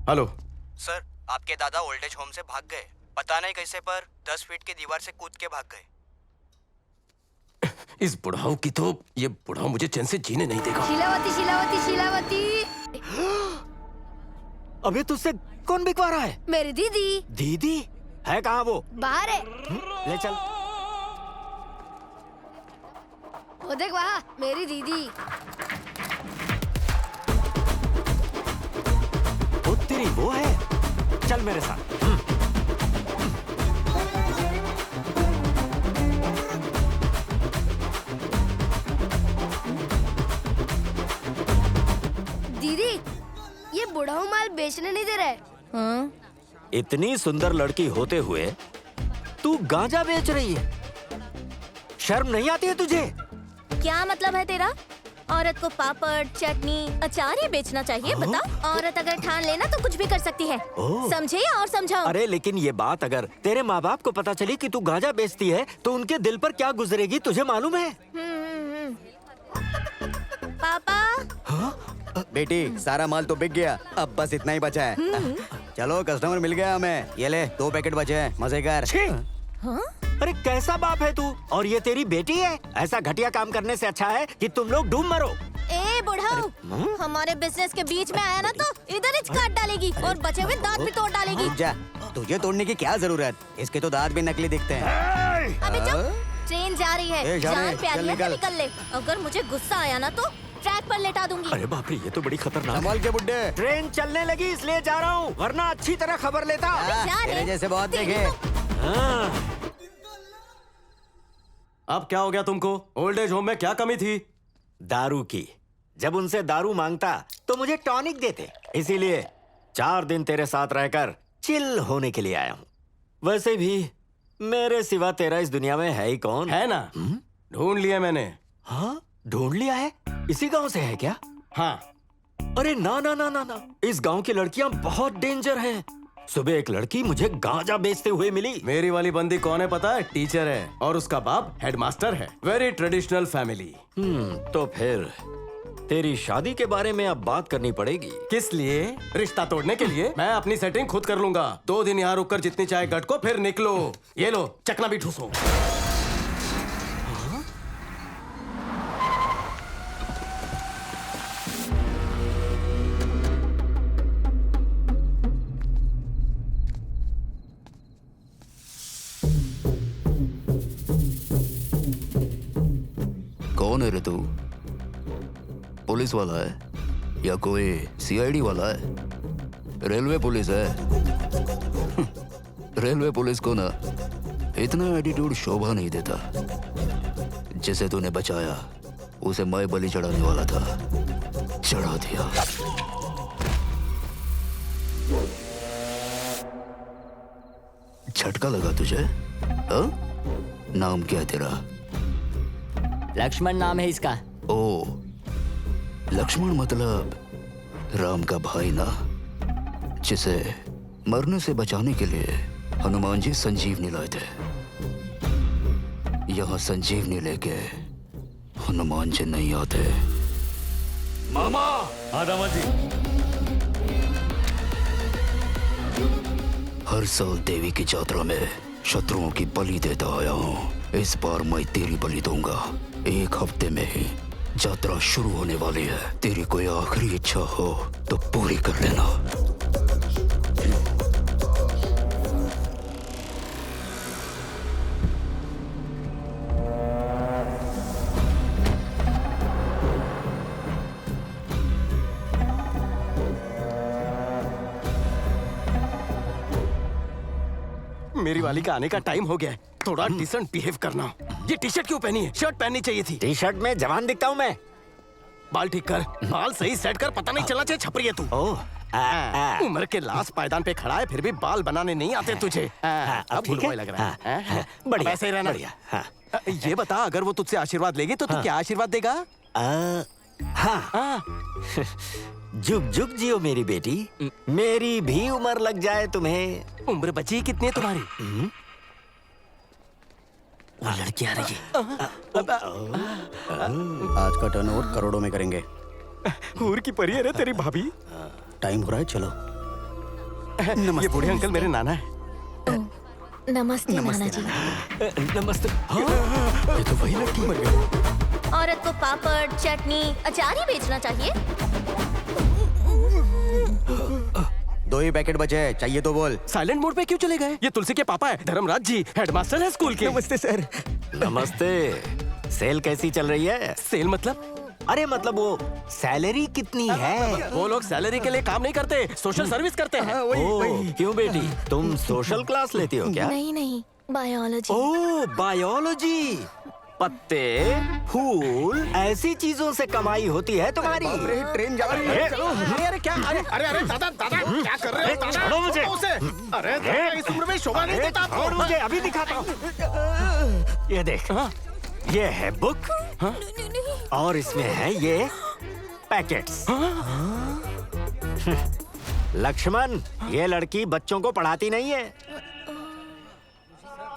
हेलो सर, आपके दादा ओल्ड एज होम से भाग गए, पता नहीं कैसे, पर 10 फीट की दीवार से कूद के भाग गए। इस बुढ़ाऊ की तो, ये बुढ़ाऊ मुझे चैन से जीने नहीं देगा। शीलावती शीलावती शीलावती। अबे तुझसे कौन बिकवा रहा है? मेरी दीदी। दीदी है कहाँ वो? बाहर है। ले चल। वो देख वहाँ, मेरी दीदी। वो तेरी वो है? चल मेरे साथ। दीदी, ये बुढ़ाऊ माल बेचने नहीं दे रहे। हाँ? इतनी सुंदर लड़की होते हुए तू गांजा बेच रही है? शर्म नहीं आती है तुझे? क्या मतलब है तेरा? औरत को पापड़, चटनी, अचार ही बेचना चाहिए, बता? औरत अगर ठान लेना तो कुछ भी कर सकती है, समझे या और समझाओ? अरे लेकिन ये बात अगर तेरे माँ बाप को पता चली कि तू गांजा बेचती है तो उनके दिल पर क्या गुजरेगी तुझे मालूम है? पापा। बेटी, सारा माल तो बिक गया, अब बस इतना ही बचा है। चलो, कस्टमर मिल गया हमें। ये ले, 2 पैकेट बचे हैं, मजे कर। अरे कैसा बाप है तू? और ये तेरी बेटी है? ऐसा घटिया काम करने से अच्छा है कि तुम लोग डूब मरो। ए बुढ़ाऊ, हमारे बिजनेस के बीच में आया ना तो इधर ही काट डालेगी और बचे हुए दांत भी तोड़ डालेगी। जा, तुझे तोड़ने की क्या जरूरत? इसके तो दांत भी नकली दिखते हैं। अबे चुप, ट्रेन जा रही है, जान प्यारी है तो निकल ले। अगर मुझे गुस्सा आया ना तो ट्रैक पर लेटा दूंगी। अरे बाप रे, ये तो बड़ी खतरनाक है। संभाल के बुड्ढे। ट्रेन चलने लगी इसलिए जा रहा हूँ, वरना अच्छी तरह खबर लेता। तेरे जैसे बहुत देखे। अब क्या हो गया तुमको? ओल्ड एज होम में क्या कमी थी? दारू की। जब उनसे दारू मांगता तो मुझे टॉनिक देते, इसीलिए 4 दिन तेरे साथ रहकर चिल होने के लिए आया हूँ। वैसे भी मेरे सिवा तेरा इस दुनिया में है ही कौन? है ना? ढूंढ लिया मैंने। हाँ, ढूंढ लिया है? इसी गांव से है क्या? हाँ। अरे ना ना ना ना ना, इस गांव की लड़कियां बहुत डेंजर हैं। सुबह एक लड़की मुझे गांजा बेचते हुए मिली। मेरी वाली बंदी कौन है पता है? टीचर है और उसका बाप हेडमास्टर है। Very traditional family. तो फिर तेरी शादी के बारे में अब बात करनी पड़ेगी। किस लिए? रिश्ता तोड़ने के लिए? मैं अपनी सेटिंग खुद कर लूंगा। 2 दिन यहाँ रुककर जितनी चाय गट को, फिर निकलो। ये लो, चकना भी ठूसो। कौन है रे तू? पुलिस वाला है या कोई सीआईडी वाला है? रेलवे पुलिस है? रेलवे पुलिस को ना इतना एटीट्यूड शोभा नहीं देता। जिसे तूने बचाया उसे मैं बलि चढ़ाने वाला था, चढ़ा दिया। झटका लगा तुझे? हाँ? नाम क्या है तेरा? लक्ष्मण नाम है इसका। ओ, लक्ष्मण मतलब राम का भाई ना, जिसे मरने से बचाने के लिए हनुमान जी संजीवनी लाए थे। यहाँ संजीवनी लेके हनुमान जी नहीं आते। मामा। हाँ दामाद जी। हर साल देवी की यात्रा में शत्रुओं की बलि देता आया हूँ। इस बार मैं तेरी बलि दूंगा, 1 हफ्ते में ही यात्रा शुरू होने वाली है। तेरी कोई आखिरी इच्छा हो तो पूरी कर लेना। मेरी वाली का आने का टाइम हो गया है। थोड़ा डिसेंट बिहेव करना। ये टी शर्ट क्यों पहनी है? शर्ट पहननी चाहिए थी। टी शर्ट में जवान दिखता हूँ मैं। बाल ठीक कर, बाल सही सेट कर, पता नहीं चला छपरी है तू। उम्र के लास्ट पायदान पे खड़ा है, फिर भी बाल बनाने नहीं आते तुझे। अब ठीक है? लग रहा है। बढ़िया, ऐसे ही रहना। बढ़िया। ये बता, अगर वो तुझसे आशीर्वाद लेगी तो तू क्या आशीर्वाद देगा? जुग जुग जियो मेरी बेटी। मेरी भी उम्र लग जाए तुम्हें। उम्र बची कितनी है तुम्हारी? वो लड़की आ रही है। आज का टर्नओवर करोड़ों में करेंगे। हूर की परी है रे तेरी भाभी। टाइम हो रहा है, चलो। ये बूढ़े अंकल मेरे नाना है। नमस्ते नाना जी। नमस्ते। ये तो वही लड़की मर गई। औरत को पापड़, चटनी, अचार ही बेचना चाहिए। 2 ही पैकेट बचे हैं, चाहिए तो बोल। साइलेंट मोड पे क्यों चले गए? ये तुलसी के पापा है, धर्मराज जी, हेडमास्टर है स्कूल के। नमस्ते सर। नमस्ते। सेल कैसी चल रही है? सेल मतलब? अरे मतलब वो सैलरी कितनी है? वो लोग सैलरी के लिए काम नहीं करते, सोशल सर्विस करते हैं। वही। क्यों बेटी, तुम सोशल क्लास लेती हो क्या? नहीं, बायोलॉजी। ओह, बायोलॉजी। पत्ते, फूल, ऐसी चीजों से कमाई होती है तुम्हारी। ट्रेन जा रही है। अरे क्या? अरे दादा क्या कर रहे हो? छोड़ो मुझे। अरे इस उम्र में शोभा नहीं देता। और मुझे अभी दिखाता हूँ। ये देख, ये है बुक और इसमें है ये पैकेट्स। लक्ष्मण, ये लड़की बच्चों को पढ़ाती नहीं है,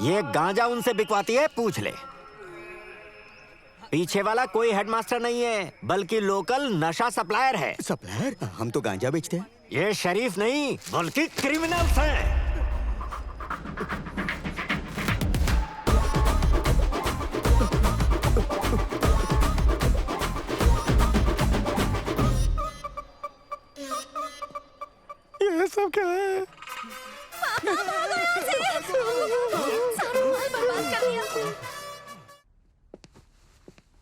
ये गांजा उनसे बिकवाती है, पूछ ले। पीछे वाला कोई हेडमास्टर नहीं है, बल्कि लोकल नशा सप्लायर है। सप्लायर? हम तो गांजा बेचते हैं। ये शरीफ नहीं, बल्कि क्रिमिनल्स हैं। ये सब क्या है?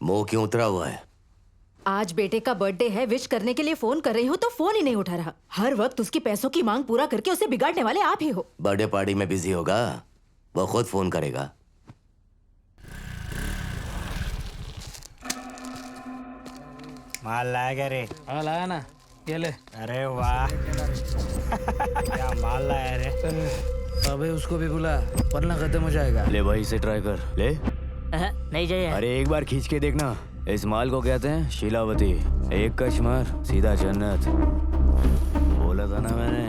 मुंह क्यों उतरा हुआ है? आज बेटे का बर्थडे है, विश करने के लिए फोन कर रही हूँ तो फोन ही नहीं उठा रहा। हर वक्त उसकी पैसों की मांग पूरा करके उसे बिगाड़ने वाले आप ही हो। बर्थडे पार्टी में बिजी होगा, वो खुद फोन करेगा। माल लाया क्या रे? हाँ लाया ना, ये ले। अरे वाह क्या माल लाया रे। अबे उसको भी बुला वरना खत्म हो जाएगा। ले भाई इसे ट्राई कर ले। नहीं चाहिए। अरे एक बार खींच के देखना। इस माल को कहते हैं शीलावती। एक कश मार सीधा जन्नत। बोला था ना मैंने।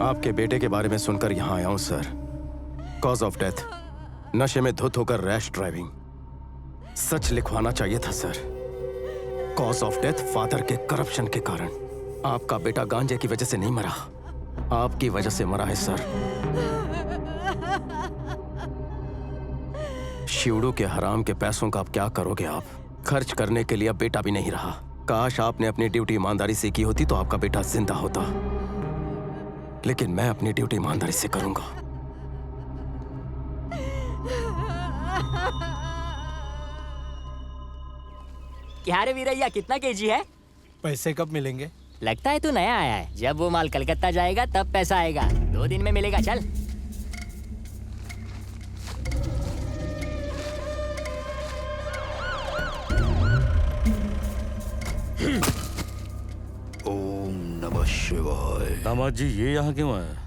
आपके बेटे के बारे में सुनकर यहाँ आया हूँ सर। कॉज ऑफ डेथ, नशे में धुत होकर रैश ड्राइविंग। सच लिखवाना चाहिए था sir. Cause of death father के करप्शन के कारण। आपका बेटा गांजे की वजह से नहीं मरा, आपकी वजह से मरा है सर। शिवड़ू के हराम के पैसों का आप क्या करोगे? आप खर्च करने के लिए अब बेटा भी नहीं रहा। काश आपने अपनी ड्यूटी ईमानदारी से की होती तो आपका बेटा जिंदा होता, लेकिन मैं अपनी ड्यूटी ईमानदारी से करूंगा। क्या रे वीरैया, कितना केजी है? पैसे कब मिलेंगे? लगता है तू नया आया है। जब वो माल कलकत्ता जाएगा तब पैसा आएगा। 2 दिन में मिलेगा। चल। ओम नमः शिवाय। दामाद जी, ये यहाँ क्यों है?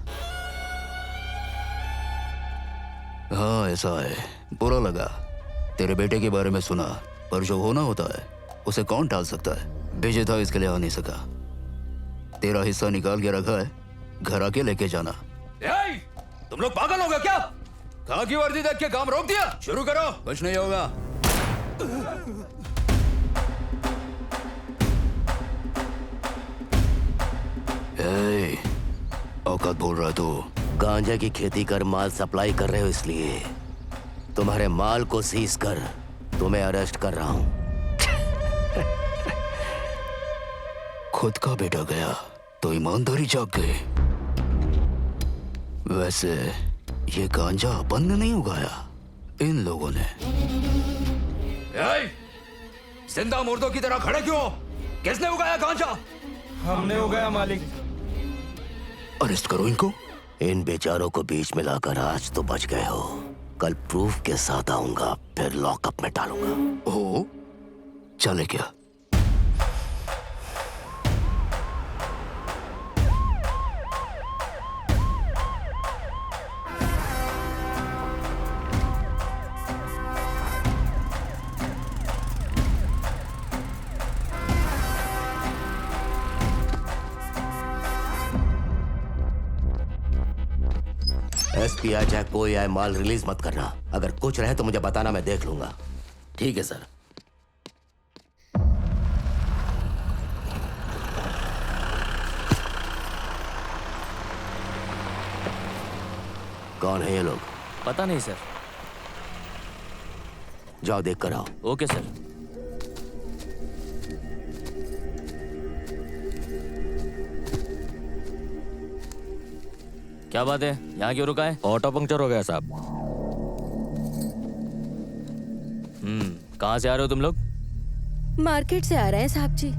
ऐसा है, बुरा लगा। तेरे बेटे के बारे में सुना, पर जो होना होता है उसे कौन टाल सकता है। भेजे था इसके लिए आ नहीं सका। तेरा हिस्सा निकाल के रखा है, घर आके लेके जाना। तुम लोग पागल हो गए क्या? कहाँ की वर्दी देख के काम रोक दिया? शुरू करो, कुछ नहीं होगा। औकात बोल रहा है तू? गांजा की खेती कर माल सप्लाई कर रहे हो, इसलिए तुम्हारे माल को सीज कर तुम्हें अरेस्ट कर रहा हूं। खुद का बेटा गया तो ईमानदारी जाग गई। वैसे ये गांजा अपन ने नहीं उगाया, इन लोगों ने। जिंदा मुर्दों की तरह खड़े क्यों? किसने उगाया गांजा? हमने उगाया मालिक। अरेस्ट करो इनको। इन बेचारों को बीच में लाकर आज तो बच गए हो, कल प्रूफ के साथ आऊंगा, फिर लॉकअप में डालूंगा। ओ, चले क्या? एसपी आए चाहे कोई आए, माल रिलीज मत करना। अगर कुछ रहे तो मुझे बताना, मैं देख लूंगा। ठीक है सर। कौन है ये लोग? पता नहीं सर। जाओ देख कर आओ। Okay sir. क्या बात है, यहाँ क्यों रुका है? ऑटो पंक्चर हो गया साहब। कहाँ से आ रहे हो तुम लोग? मार्केट से आ रहे हैं साहब जी।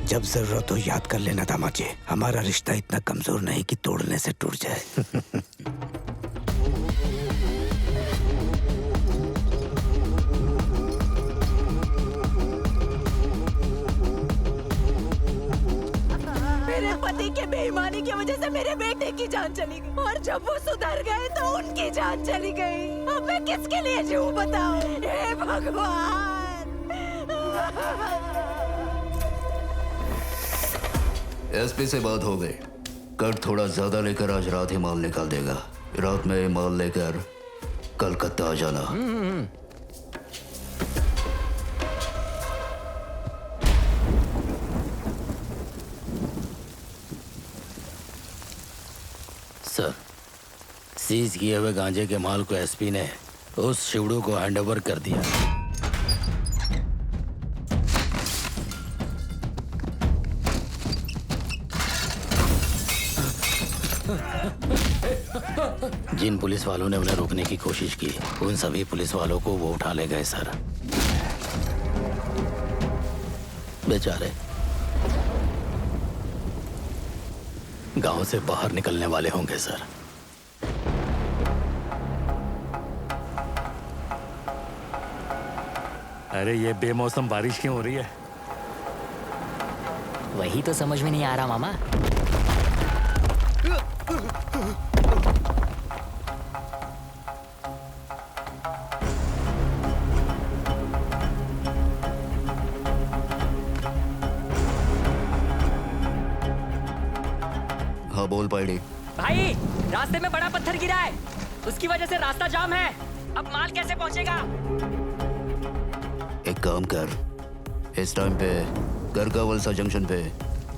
जब जरूरत हो याद कर लेना दामाद जी। हमारा रिश्ता इतना कमजोर नहीं कि तोड़ने से टूट जाए। मेरे पति के बेईमानी की वजह से मेरे बेटे की जान चली गई, और जब वो सुधर गए तो उनकी जान चली गई। अब मैं किसके लिए जीऊं बताओ? हे भगवान। एसपी से बात हो गई। कट थोड़ा ज्यादा लेकर आज रात ही माल निकाल देगा। रात में माल लेकर कलकत्ता आ जाना। सर, सीज किए हुए गांजे के माल को एसपी ने उस शिवड़ू को हैंडओवर कर दिया। जिन पुलिस वालों ने उन्हें रोकने की कोशिश की, उन सभी पुलिस वालों को वो उठा ले गए सर। बेचारे गांव से बाहर निकलने वाले होंगे सर। अरे ये बेमौसम बारिश क्यों हो रही है? वही तो समझ में नहीं आ रहा मामा। हाँ बोल पाइडी। भाई, रास्ते में बड़ा पत्थर गिरा है, उसकी वजह से रास्ता जाम है। अब माल कैसे पहुंचेगा? एक काम कर, इस टाइम पे गरगा वलसा जंक्शन पे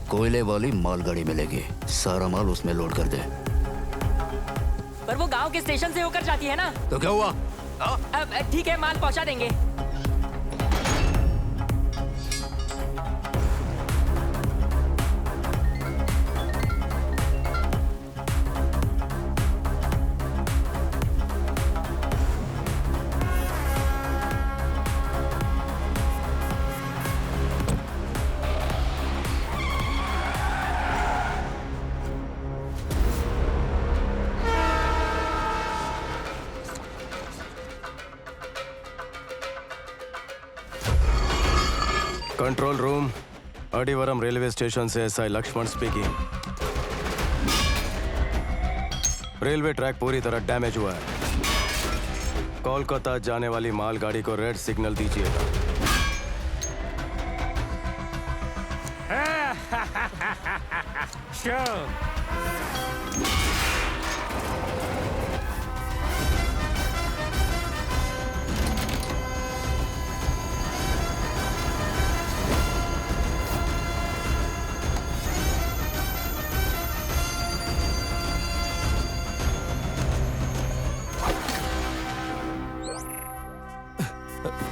कोयले वाली मालगाड़ी मिलेगी। सारा माल उसमें लोड कर दे। पर वो गांव के स्टेशन से होकर जाती है ना। तो क्या हुआ? अब ठीक है, माल पहुंचा देंगे। Control room, Adivaram railway station से SI Laxman speaking. Railway track पूरी तरह डैमेज हुआ है। कोलकाता जाने वाली मालगाड़ी को रेड सिग्नल दीजिएगा।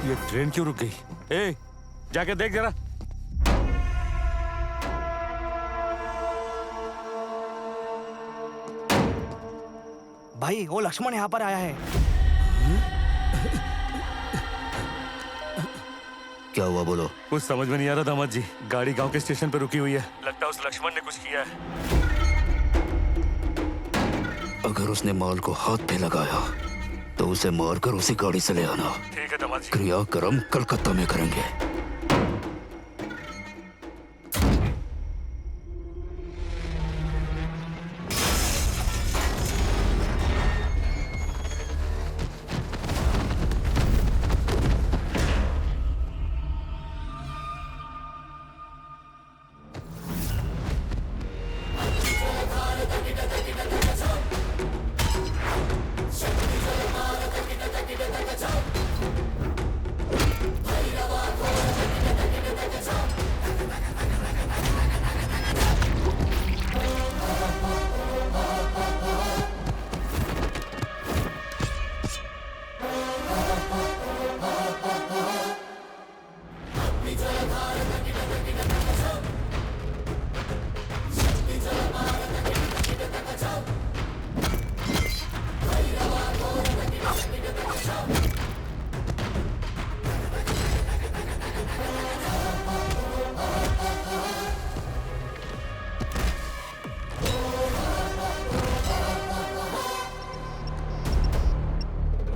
ये ट्रेन क्यों रुक गई? ए, जाके देख जरा। भाई वो लक्ष्मण यहाँ पर आया है। क्या हुआ बोलो? कुछ समझ में नहीं आ रहा दामाद जी। गाड़ी गांव के स्टेशन पे रुकी हुई है। लगता है उस लक्ष्मण ने कुछ किया है। अगर उसने माल को हाथ पे लगाया तो उसे मारकर उसी गाड़ी से ले आना। ठीक है दामाद जी। क्रियाक्रम कलकत्ता में करेंगे।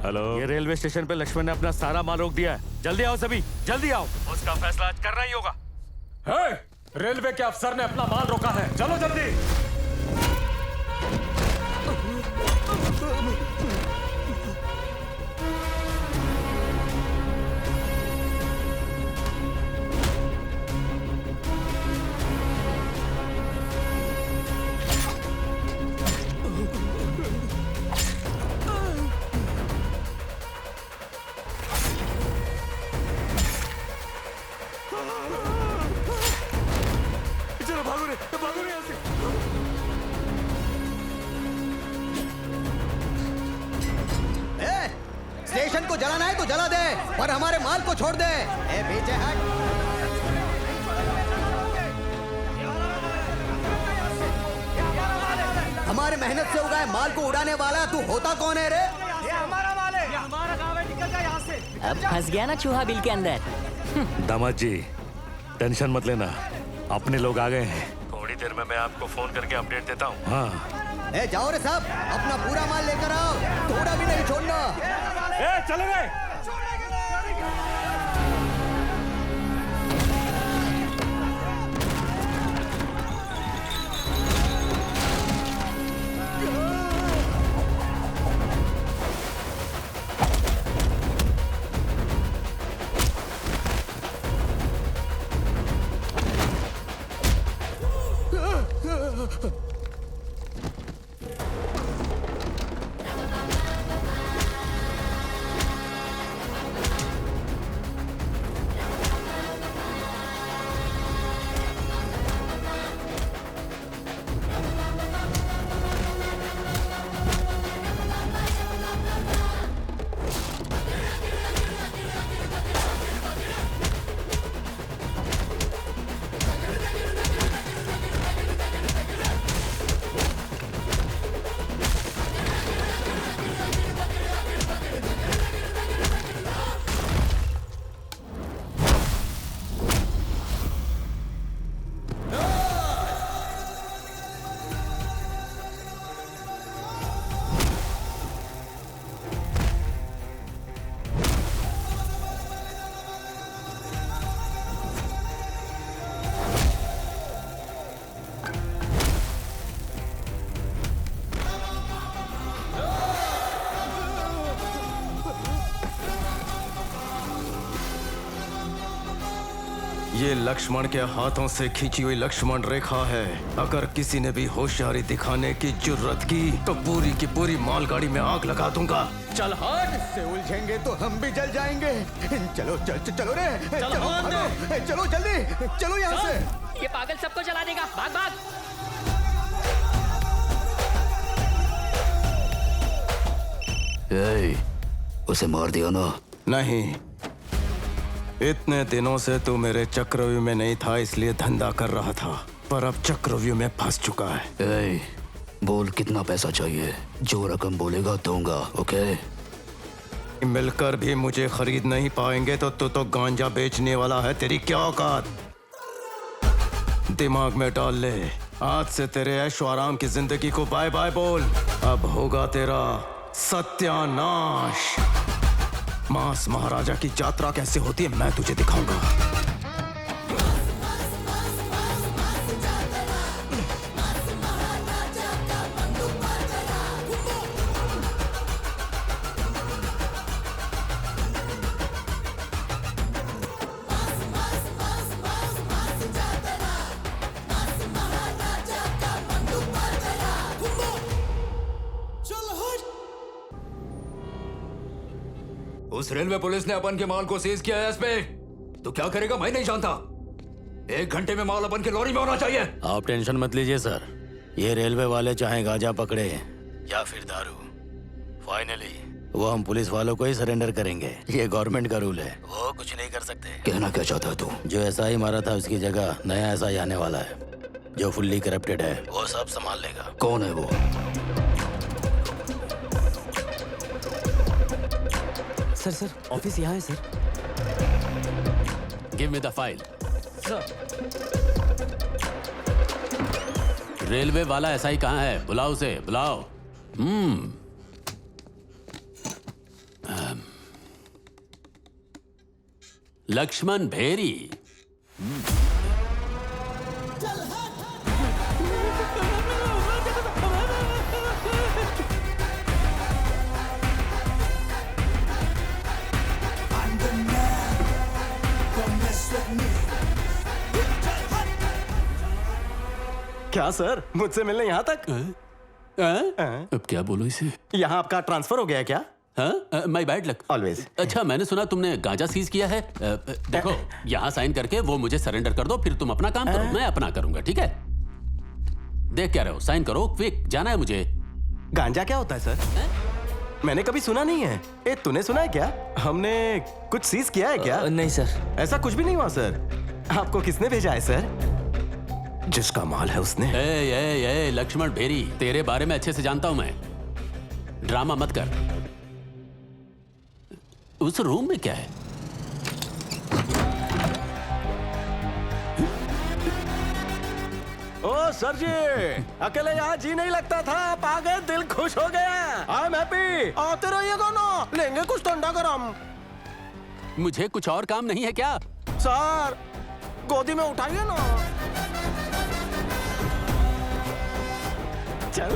हेलो, ये रेलवे स्टेशन पे लक्ष्मण ने अपना सारा माल रोक दिया है। जल्दी आओ सभी, जल्दी आओ। उसका फैसला आज करना ही होगा। हे, रेलवे के अफसर ने अपना माल रोका है। चलो जल्दी। स्टेशन को जलाना है तो जला दे, पर हमारे माल को छोड़ दे। ए पीछे हट। हमारे मेहनत से उगाए माल को उड़ाने वाला तू होता कौन है रे? ये हमारा माल है, ये हमारा गाँव है, निकल जा यहाँ से। अब फंस गया ना चूहा बिल के अंदर। दामाद जी टेंशन मत लेना, अपने लोग आ गए हैं। थोड़ी देर में मैं आपको फोन करके अपडेट देता हूँ। हाँ ए जाओ रे साहब, अपना पूरा माल लेकर आओ, थोड़ा भी नहीं छोड़ना। ए चलो रे। ये लक्ष्मण के हाथों से खींची हुई लक्ष्मण रेखा है। अगर किसी ने भी होशियारी दिखाने की जुर्रत की तो पूरी की पूरी मालगाड़ी में आग लगा दूंगा। चल हट, इससे उलझेंगे तो हम भी जल जाएंगे। चलो चलो रे, चलो भागो, चलो जल्दी, चलो यहाँ से। ये पागल सबको जला देगा, भाग भाग। उसे मार दिया ना? नहीं, इतने दिनों से तू मेरे चक्रव्यूह में नहीं था, इसलिए धंधा कर रहा था, पर अब चक्रव्यूह में फंस चुका है। बोल कितना पैसा चाहिए? जो रकम बोलेगा दूंगा। ओके? मिलकर भी मुझे खरीद नहीं पाएंगे तो तू तो गांजा बेचने वाला है। तेरी क्या औकात? दिमाग में डाल ले, आज से तेरे ऐशो आराम की जिंदगी को बाय बाय बोल। अब होगा तेरा सत्यानाश। मांस महाराजा की यात्रा कैसे होती है मैं तुझे दिखाऊंगा। उस रेलवे पुलिस ने अपन के माल को सीज किया है एसपी। तो क्या करेगा मैं नहीं जानता। 1 घंटे में माल अपन के लॉरी में होना चाहिए। आप टेंशन मत लीजिए सर, ये रेलवे वाले चाहे गांजा पकड़े या फिर दारू, फाइनली वो हम पुलिस वालों को ही सरेंडर करेंगे। ये गवर्नमेंट का रूल है, वो कुछ नहीं कर सकते। कहना क्या चाहता है तू? जो एसआई मारा था उसकी जगह नया एसआई आने वाला है, जो फुल्ली करप्टेड है, वो सब संभाल लेगा। कौन है वो? सर ऑफिस यहाँ है sir. Give me the file. Sir railway वाला एसआई कहाँ है? बुलाओ उसे, बुलाओ। लक्ष्मण भेरी। क्या सर, मुझसे मिलने यहाँ तक? अब क्या बोलो इसे? यहाँ आपका ट्रांसफर हो गया क्या? हाँ, माय बैड लक। ऑलवेज। अच्छा, मैंने सुना तुमने गांजा सीज किया है। देखो, यहाँ साइन करके वो मुझे सरेंडर कर दो, फिर तुम अपना काम करो, मैं अपना करूंगा, ठीक है? देख क्या रहे हो, साइन करो, क्विक, जाना है मुझे। गांजा क्या होता है सर? मैंने कभी सुना नहीं है। ए, तूने सुना है क्या? हमने कुछ सीज किया है क्या? नहीं सर, ऐसा कुछ भी नहीं हुआ सर। आपको किसने भेजा है सर? जिसका माल है उसने। ए, लक्ष्मण भेरी, तेरे बारे में अच्छे से जानता हूं मैं। ड्रामा मत कर। उस रूम में क्या है? ओ सर जी, अकेले यहाँ जी नहीं लगता था, आप आ गए, दिल खुश हो गया। I am happy. आते रहिएगा ना, लेंगे कुछ ठंडा गरम। मुझे कुछ और काम नहीं है क्या? सर, गोदी में उठाइए ना। चल।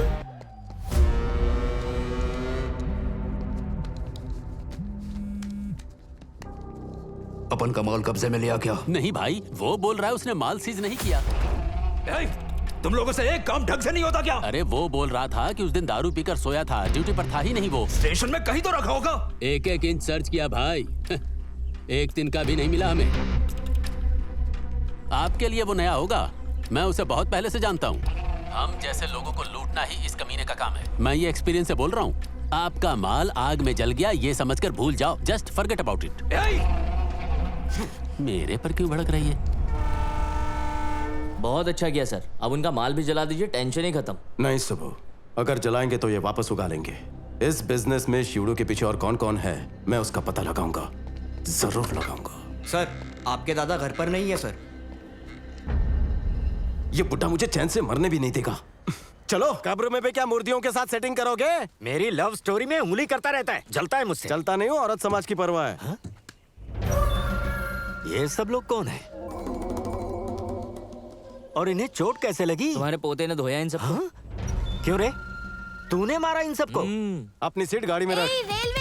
अपन का माल कब्जे में लिया क्या? नहीं भाई, वो बोल रहा है उसने माल सीज नहीं किया। तुम लोगों से एक काम ढंग से नहीं होता क्या? अरे वो बोल रहा था कि उस दिन दारू पीकर सोया था, ड्यूटी पर था ही नहीं वो। स्टेशन में कहीं तो रखा होगा। एक एक इंच सर्च किया भाई, एक दिन का भी नहीं मिला हमें। आपके लिए वो नया होगा, मैं उसे बहुत पहले से जानता हूँ। हम जैसे लोगों को लूटना ही इस कमीने का काम है। मैं ये एक्सपीरियंस से बोल रहा हूँ। आपका माल आग में जल गया ये समझकर भूल जाओ, जस्ट फॉरगेट अबाउट इट। मेरे पर क्यों भड़क रही है? बहुत अच्छा किया सर, अब उनका माल भी जला दीजिए, टेंशन ही खत्म। नहीं सुबह, अगर जलाएंगे तो ये वापस उगा लेंगे। इस बिजनेस में शिवड़ू के पीछे और कौन कौन है, मैं उसका पता लगाऊंगा, जरूर लगाऊंगा। सर, आपके दादा घर पर नहीं है सर। ये बुड्ढा मुझे चैन से मरने भी नहीं देगा। चलो, कब्र में भी क्या मूर्तियों के साथ सेटिंग करोगे? मेरी लव स्टोरी में उंगली करता रहता है, जलता है मुझसे। चलता नहीं हूँ, औरत समाज की परवाह है। हा? ये सब लोग कौन है और इन्हें चोट कैसे लगी? तुम्हारे पोते ने धोया इन सबको। हाँ? क्यों रे, तूने मारा इन सबको? अपनी सीट गाड़ी में रख। रेलवे।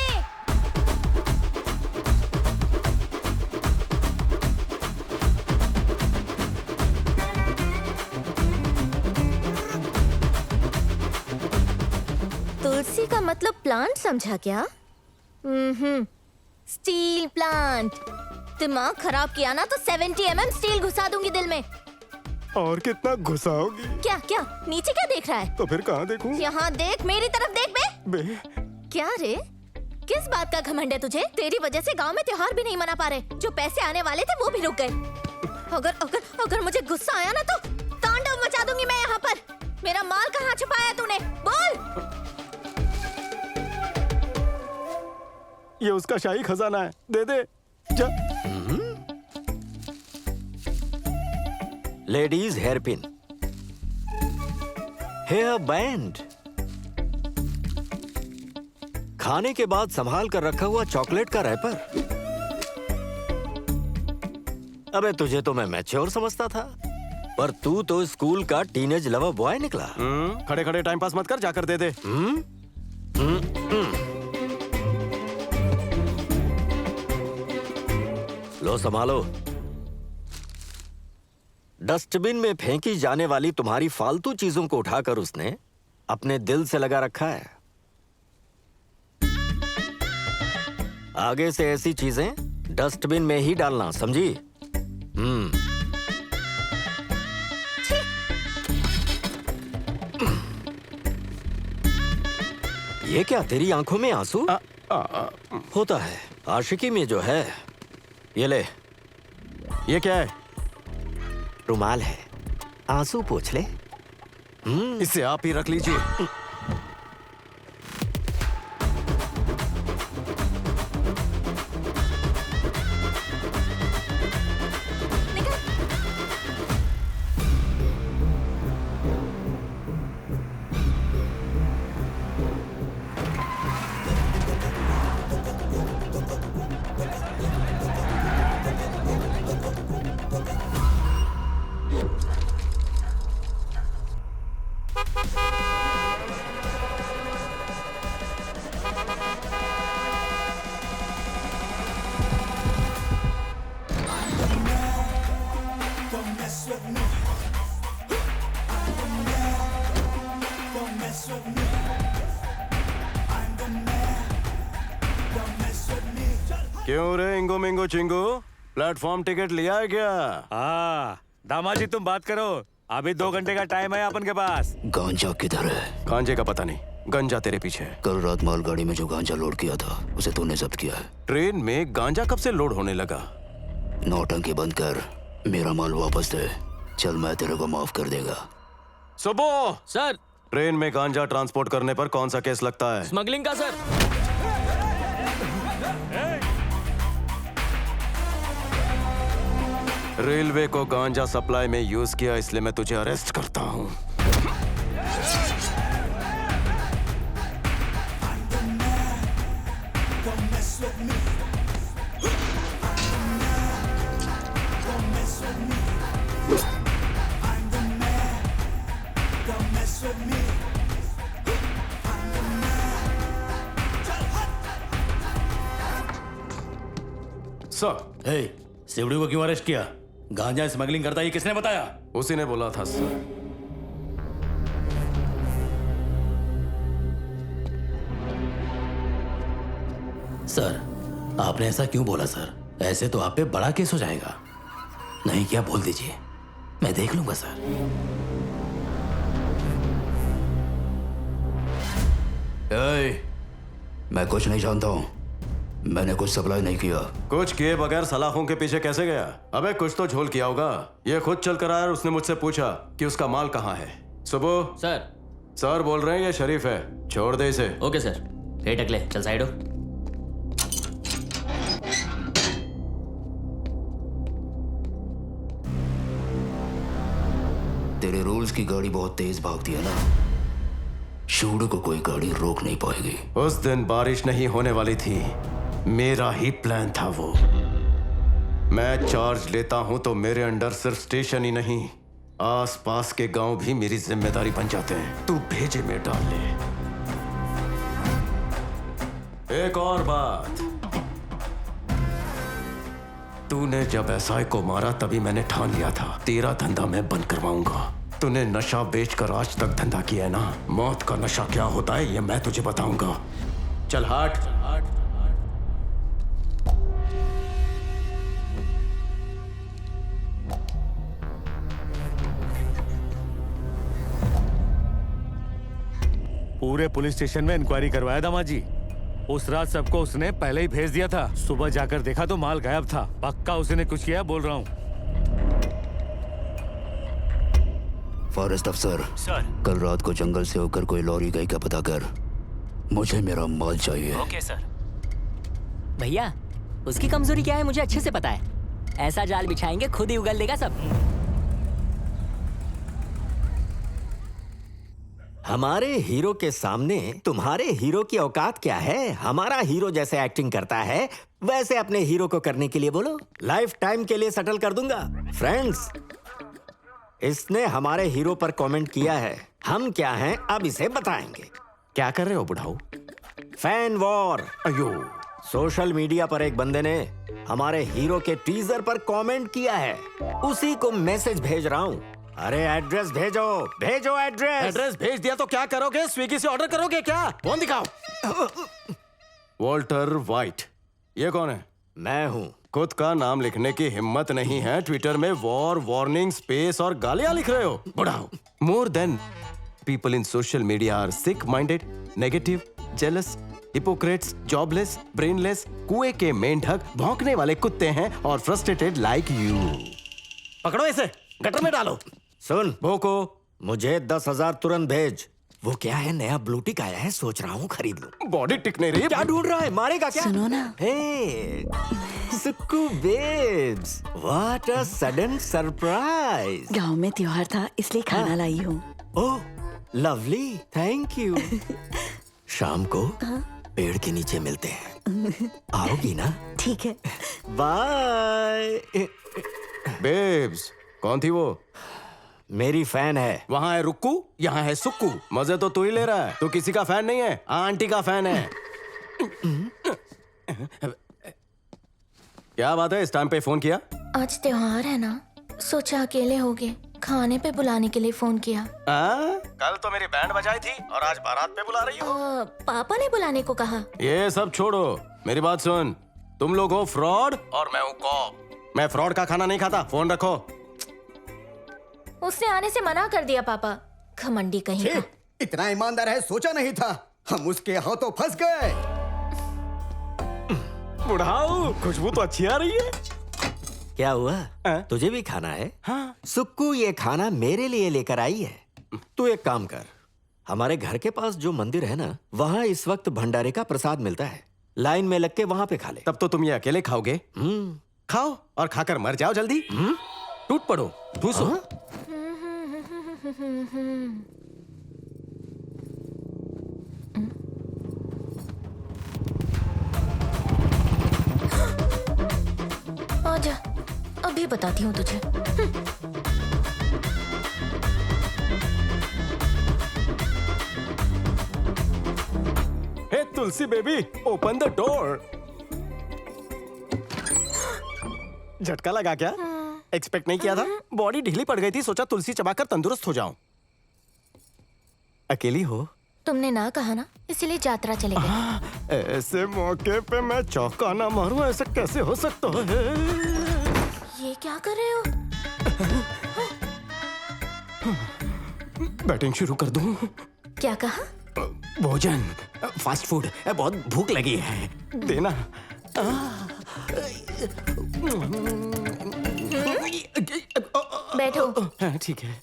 तुलसी का मतलब प्लांट समझा क्या? Steel plant. दिमाग खराब किया ना तो 70 mm स्टील घुसा दूंगी दिल में। और कितना घुसाओगी? क्या क्या नीचे क्या देख रहा है? तो फिर कहाँ देखूं? यहाँ देख, मेरी तरफ देख बे। क्या रे, किस बात का घमंड है तुझे? तेरी वजह से गांव में त्योहार भी नहीं मना पा रहे। जो पैसे आने वाले थे वो भी रुक गए। अगर अगर अगर मुझे गुस्सा आया ना तो तांडव मचा दूंगी मैं यहाँ पर। मेरा माल कहाँ छुपाया तूने? बोल। ये उसका शाही खजाना है, दे दे जा। Ladies hair pin, hair band, खाने के बाद संभाल कर रखा हुआ चॉकलेट का रैपर। अबे तुझे तो मैं मैच्योर समझता था, पर तू तो स्कूल का टीनेज लवर बॉय निकला। खड़े खड़े टाइम पास मत कर, जाकर दे दे। लो संभालो। डस्टबिन में फेंकी जाने वाली तुम्हारी फालतू चीजों को उठाकर उसने अपने दिल से लगा रखा है। आगे से ऐसी चीजें डस्टबिन में ही डालना, समझी? ये क्या, तेरी आंखों में आंसू? होता है आशिकी में जो है। ये ले। ये क्या है? रुमाल है, आंसू पोंछ ले। इसे आप ही रख लीजिए। क्यों रे इंगो मिंगो चिंगो, प्लेटफॉर्म टिकट लिया है क्या? हाँ दामाद जी तुम बात करो, अभी 2 घंटे का टाइम है अपन के पास। गांजा किधर है? गांजे का पता नहीं, गंजा तेरे पीछे है। कल रात मालगाड़ी में जो गांजा लोड किया था उसे तूने जब्त किया है। ट्रेन में गांजा कब से लोड होने लगा? नौटंकी बंद कर, मेरा माल वापस दे। चल, मैं तेरे को माफ कर देगा। सुबह सर, ट्रेन में गांजा ट्रांसपोर्ट करने पर कौन सा केस लगता है? स्मगलिंग का सर। रेलवे को गांजा सप्लाई में यूज किया, इसलिए मैं तुझे अरेस्ट करता हूं। सर, हे, सिवड़ी को क्यों अरेस्ट किया? गांजा स्मगलिंग करता, ये किसने बताया? उसी ने बोला था सर। सर, आपने ऐसा क्यों बोला सर? ऐसे तो आप पे बड़ा केस हो जाएगा। नहीं क्या, बोल दीजिए, मैं देख लूंगा सर। मैं कुछ नहीं जानता हूं। मैंने कुछ सप्लाई नहीं किया। कुछ किए बगैर सलाखों के पीछे कैसे गया? अबे कुछ तो झोल किया होगा। ये खुद चल कर आया और उसने मुझसे पूछा कि उसका माल कहाँ है। सुबह सर, सर बोल रहे हैं ये शरीफ है, छोड़ दे इसे। Okay sir. हे टकले, चल साइड हो। तेरे रूल्स की गाड़ी बहुत तेज भागती है ना, शूड को कोई गाड़ी रोक नहीं पाएगी। उस दिन बारिश नहीं होने वाली थी, मेरा ही प्लान था वो। मैं चार्ज लेता हूं तो मेरे अंडर सिर्फ स्टेशन ही नहीं, आसपास के गांव भी मेरी जिम्मेदारी बन जाते हैं। तू भेजे में डाल ले। एक और बात, तूने जब एसआई को मारा तभी मैंने ठान लिया था तेरा धंधा मैं बंद करवाऊंगा। तूने नशा बेचकर आज तक धंधा किया है ना, मौत का नशा क्या होता है ये मैं तुझे बताऊंगा। चल हट। पूरे पुलिस स्टेशन में इंक्वायरी करवाया था माजी। उस रात सबको उसने पहले ही भेज दिया था। सुबह जाकर देखा तो माल गायब था। पक्का उसने कुछ किया, बोल रहा हूँ। फॉरेस्ट अफसर कल रात को जंगल से होकर कोई लॉरी गई का पता कर। मुझे मेरा माल चाहिए। Okay sir. भैया, उसकी कमजोरी क्या है मुझे अच्छे से पता है। ऐसा जाल बिछाएंगे खुद ही उगल देगा सब। हमारे हीरो के सामने तुम्हारे हीरो की औकात क्या है? हमारा हीरो जैसे एक्टिंग करता है वैसे अपने हीरो को करने के लिए बोलो, लाइफ टाइम के लिए सेटल कर दूंगा। फ्रेंड्स, इसने हमारे हीरो पर कमेंट किया है। हम क्या हैं अब इसे बताएंगे। क्या कर रहे हो बुढ़ाऊ? Fan war. अयो, सोशल मीडिया पर एक बंदे ने हमारे हीरो के टीजर पर कमेंट किया है, उसी को मैसेज भेज रहा हूँ। अरे एड्रेस भेजो, भेजो एड्रेस। एड्रेस भेज दिया तो क्या करोगे? स्विगी से ऑर्डर करोगे क्या? फोन दिखाओ। वॉल्टर वाइट, ये कौन है? मैं हूँ। खुद का नाम लिखने की हिम्मत नहीं है, ट्विटर में वॉर, वार्निंग, स्पेस और गालियां लिख रहे हो। बुढ़ाओ। More than people in social media are sick minded, negative, jealous, hypocrites, jobless, brainless, कुएं के मेंढक, भौंकने वाले कुत्ते हैं और फ्रस्ट्रेटेड लाइक यू। पकड़ो इसे, गटर में डालो। सुन भोको, मुझे 10,000 तुरंत भेज। वो क्या है, नया ब्लूटिक आया है, सोच रहा हूँ खरीद लूं। बॉडी टिक नहीं रही। क्या ढूंढ रहा है, मारेगा क्या? सुनो ना। Hey Sukku babes, what a sudden surprise. गांव में त्योहार था इसलिए खाना लाई हूँ। Oh lovely, thank you. शाम को पेड़ के नीचे मिलते हैं, आओगी ना? ठीक है, बाय। बेब्स, कौन थी वो? मेरी फैन है। वहाँ है रुक्कू, यहाँ है सुक्कू। मजे तो तू ही ले रहा है। तू किसी का फैन नहीं है, आंटी का फैन है। क्या बात है, इस टाइम पे फोन किया? आज त्योहार है ना, सोचा अकेले होगे, खाने पे बुलाने के लिए फोन किया। कल तो मेरी बैंड बजाई थी और आज बारात पे बुला रही हो। पापा ने बुलाने को कहा। ये सब छोड़ो, मेरी बात सुन। तुम लोग हो फ्रॉड और मैं हूँ कॉप। मैं फ्रॉड का खाना नहीं खाता, फोन रखो। उसने आने से मना कर दिया पापा, घमंडी कहीं का। इतना ईमानदार है सोचा नहीं था। हम उसके हाथों फंस गए। बुढ़ाऊ, खुशबू तो अच्छी आ रही है। क्या हुआ? तुझे भी खाना है? हाँ। सुक्कू, ये खाना मेरे लिए लेकर आई है। तू एक काम कर, हमारे घर के पास जो मंदिर है ना, वहाँ इस वक्त भंडारे का प्रसाद मिलता है। लाइन में लग के वहाँ पे खा ले। तब तो तुम ये अकेले खाओगे? खाओ और खाकर मर जाओ जल्दी। टूट पड़ो, ठूसो। आजा, अभी बताती हूँ तुझे। हे तुलसी बेबी, ओपन द डोर। झटका लगा क्या? एक्सपेक्ट नहीं किया था। बॉडी ढीली पड़ गई थी, सोचा तुलसी चबाकर तंदुरुस्त हो जाऊं। अकेली हो? तुमने ना कहा ना, इसलिए यात्रा चले गए। ऐसे मौके पे मैं चौका ना मारूं, ऐसा कैसे हो सकता है? ये क्या कर रहे हो? बैटिंग शुरू कर दूं? क्या कहा? भोजन, फास्ट फूड, बहुत भूख लगी है। देना। बैठो। ठीक है।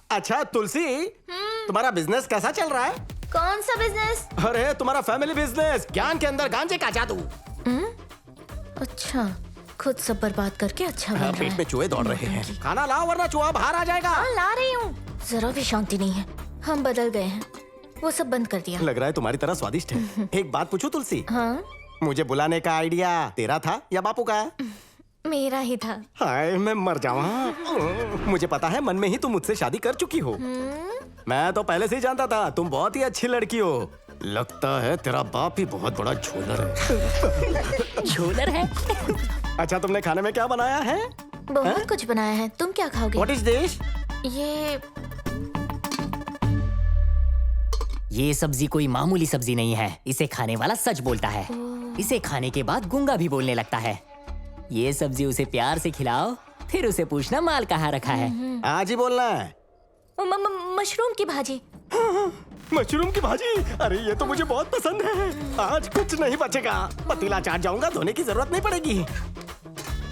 अच्छा तुलसी, तुम्हारा बिजनेस कैसा चल रहा है? कौन सा बिजनेस? अरे तुम्हारा फैमिली बिजनेस, ज्ञान के अंदर गांजे का जादू। अच्छा, खुद सब बर्बाद करके अच्छा बन रहा है। पेट में चूहे दौड़ रहे हैं। खाना लाओ वरना चूहा बाहर आ जाएगा। हाँ, ला रही हूँ। जरा भी शांति नहीं है। हम बदल गए हैं, वो सब बंद कर दिया। लग रहा है तुम्हारी तरह स्वादिष्ट है। एक बात पूछूं तुलसी? हाँ? मुझे बुलाने का आइडिया तेरा था या बापू का? मेरा ही था। हाय, मैं मर जावा। मुझे पता है मन में ही तुम मुझसे शादी कर चुकी हो। मैं तो पहले से ही जानता था तुम बहुत ही अच्छी लड़की हो। लगता है तेरा बाप ही बहुत बड़ा झोलर है। झोलर है? अच्छा, तुमने खाने में क्या बनाया है? बहुत कुछ बनाया है। तुम क्या खाओगे? What is this? ये सब्जी कोई मामूली सब्जी नहीं है। इसे खाने वाला सच बोलता है। इसे खाने के बाद गूंगा भी बोलने लगता है। ये सब्जी उसे प्यार से खिलाओ, फिर उसे पूछना माल कहाँ रखा है। आज ही बोलना है। मशरूम की भाजी। मशरूम की भाजी? अरे ये तो मुझे बहुत पसंद है। आज कुछ नहीं बचेगा। पतीला चाट जाऊंगा, धोने की जरूरत नहीं पड़ेगी।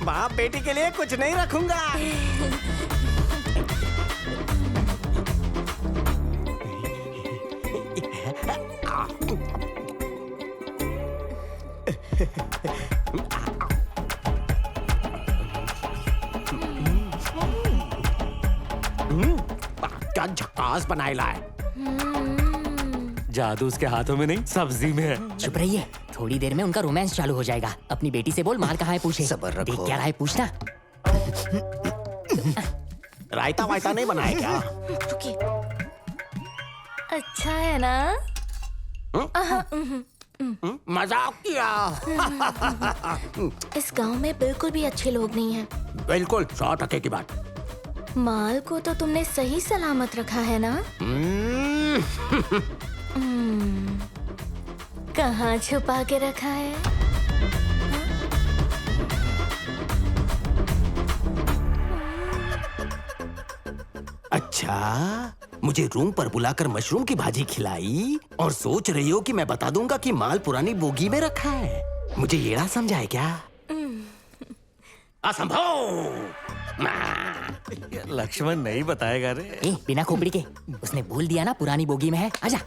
बाप बेटी के लिए कुछ नहीं रखूंगा। क्या झकास बनाए लाए। जादू उसके हाथों में नहीं, सब्जी में है। चुप रहिए, थोड़ी देर में उनका रोमांस चालू हो जाएगा। अपनी बेटी से बोल माल कहाँ है पूछे। सब्र रखो। देख क्या रहा है पूछना। रायता वायता नहीं बनाया क्या? अच्छा है ना? मजाक किया। इस गांव में बिल्कुल भी अच्छे लोग नहीं हैं। बिल्कुल 100% की बात। माल को तो तुमने सही सलामत रखा है ना? कहाँ छुपा के रखा है? अच्छा, मुझे रूम पर बुलाकर मशरूम की भाजी खिलाई और सोच रही हो कि मैं बता दूंगा कि माल पुरानी बोगी में रखा है। मुझे येड़ा समझा है क्या? असंभव। लक्ष्मण नहीं बताएगा रे। बिना खोपड़ी के, उसने बोल दिया ना पुरानी बोगी में है। आजा।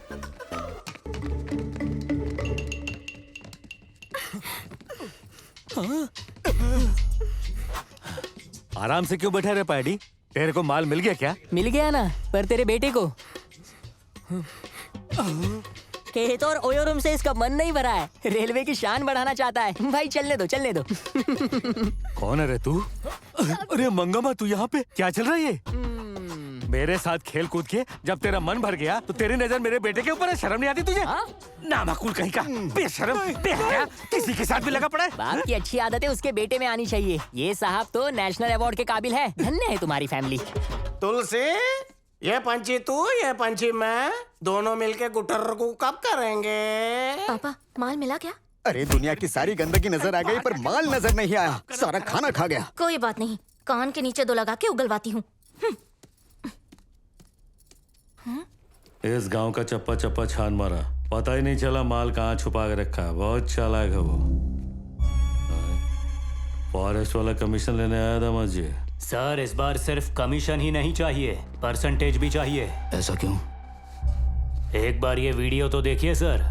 आराम से क्यों बैठा रे पैडी? तेरे को माल मिल गया क्या? मिल गया ना, पर तेरे बेटे को खेत और ओयोरुम से इसका मन नहीं भरा है। रेलवे की शान बढ़ाना चाहता है। भाई चलने दो, चलने दो। कौन है रे तू? अरे मंगमा, तू यहाँ पे क्या चल रहा है ये? मेरे साथ खेल कूद के जब तेरा मन भर गया तो तेरी नजर मेरे बेटे के ऊपर है। शर्म नहीं आती तुझे? नामाकुल कहीं का, बेशर्म, बेहया, किसी के साथ भी लगा पड़ा है। बाप की अच्छी आदतें उसके बेटे में आनी चाहिए। ये साहब तो नेशनल अवार्ड के काबिल है। धन्य है तुम्हारी फैमिली। तुलसी, ये पंछी तू, ये पंछी मैं, दोनों मिलके गुटर को कब करेंगे? पापा, माल मिला क्या? अरे दुनिया की सारी गंदगी नजर आ गई पर माल नजर नहीं आया। सारा खाना खा गया। कोई बात नहीं, कान के नीचे 2 लगा के उगलवाती हूँ। इस गांव का चप्पा चप्पा छान मारा, पता ही नहीं चला माल कहाँ छुपा के रखा है। बहुत चालाक है वो। फॉरेस्ट वाला कमीशन लेने आया था मुझे। सर इस बार सिर्फ कमीशन ही नहीं चाहिए, परसेंटेज भी चाहिए। ऐसा क्यों? एक बार ये वीडियो तो देखिए सर।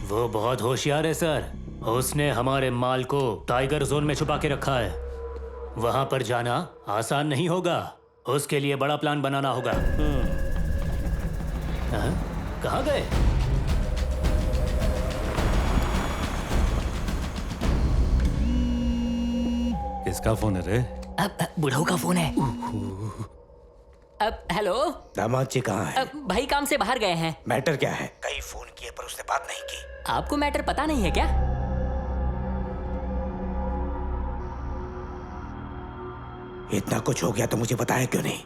वो बहुत होशियार है सर। उसने हमारे माल को टाइगर जोन में छुपा के रखा है। वहां पर जाना आसान नहीं होगा, उसके लिए बड़ा प्लान बनाना होगा। कहाँ गए? किसका फोन है रे? अब बुढ़ऊ का फोन है। अब हेलो। दामाद जी कहाँ है? अब भाई काम से बाहर गए हैं। मैटर क्या है? कई फोन किए पर उसने बात नहीं की। आपको मैटर पता नहीं है क्या? इतना कुछ हो गया तो मुझे बताया क्यों नहीं?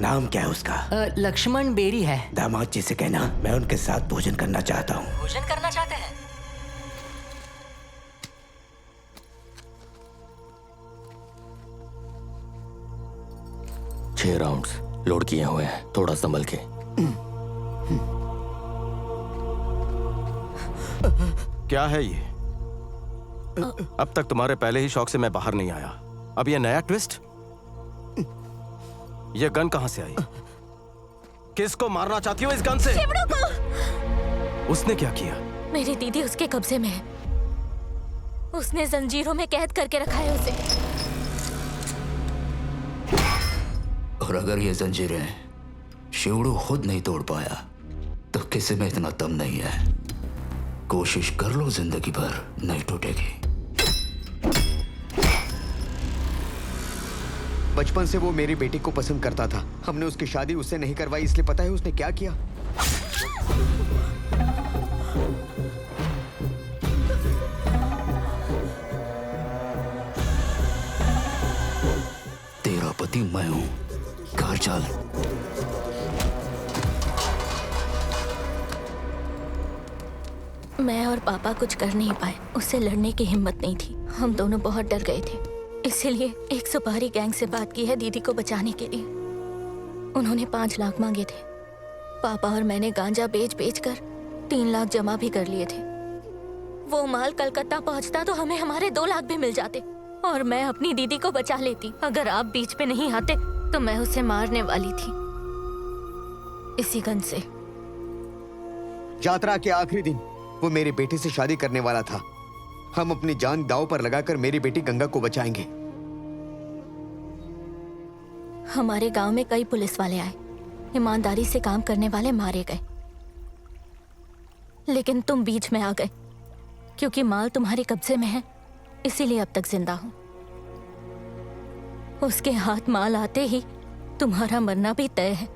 नाम क्या है उसका? लक्ष्मण बेरी है। दामाद जी से कहना मैं उनके साथ भोजन करना चाहता हूँ। भोजन करना चाहते हैं? छह राउंड्स लोड किए हुए हैं, थोड़ा संभल के। क्या है ये? अब तक तुम्हारे पहले ही शौक से मैं बाहर नहीं आया, अब ये नया ट्विस्ट? ये गन कहां से आई? किसको मारना चाहती हो इस गन से? शिवड़ू को। उसने क्या किया? मेरी दीदी उसके कब्जे में है। उसने जंजीरों में कैद करके रखा है उसे। और अगर ये जंजीरें शिवड़ू खुद नहीं तोड़ पाया तो किसी में इतना दम नहीं है। कोशिश कर लो, जिंदगी भर नहीं टूटेगी। बचपन से वो मेरी बेटी को पसंद करता था। हमने उसकी शादी उससे नहीं करवाई, इसलिए पता है उसने क्या किया? तेरा पति मैं हूं, घर चल। मैं और पापा कुछ कर नहीं पाए, उससे लड़ने की हिम्मत नहीं थी। हम दोनों बहुत डर गए थे, इसीलिए एक सुपारी गैंग से बात की है दीदी को बचाने के लिए। उन्होंने 5 लाख मांगे थे। पापा और मैंने गांजा बेच कर 3 लाख जमा भी कर लिए थे। वो माल कलकत्ता पहुंचता तो हमें हमारे 2 लाख भी मिल जाते और मैं अपनी दीदी को बचा लेती। अगर आप बीच पे नहीं आते तो मैं उसे मारने वाली थी, इसी गन से। यात्रा के आखिरी दिन वो मेरी बेटी से शादी करने वाला था। हम अपनी जान दांव पर लगाकर मेरी बेटी गंगा को बचाएंगे। हमारे गांव में कई पुलिस वाले आए, ईमानदारी से काम करने वाले मारे गए, लेकिन तुम बीच में आ गए। क्योंकि माल तुम्हारे कब्जे में है, इसीलिए अब तक जिंदा हूं। उसके हाथ माल आते ही तुम्हारा मरना भी तय है।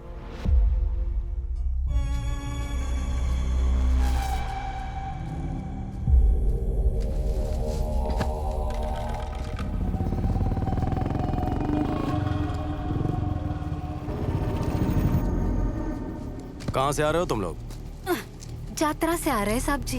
कहां से आ रहे हो तुम लोग? यात्रा से आ रहे हैं साहब जी।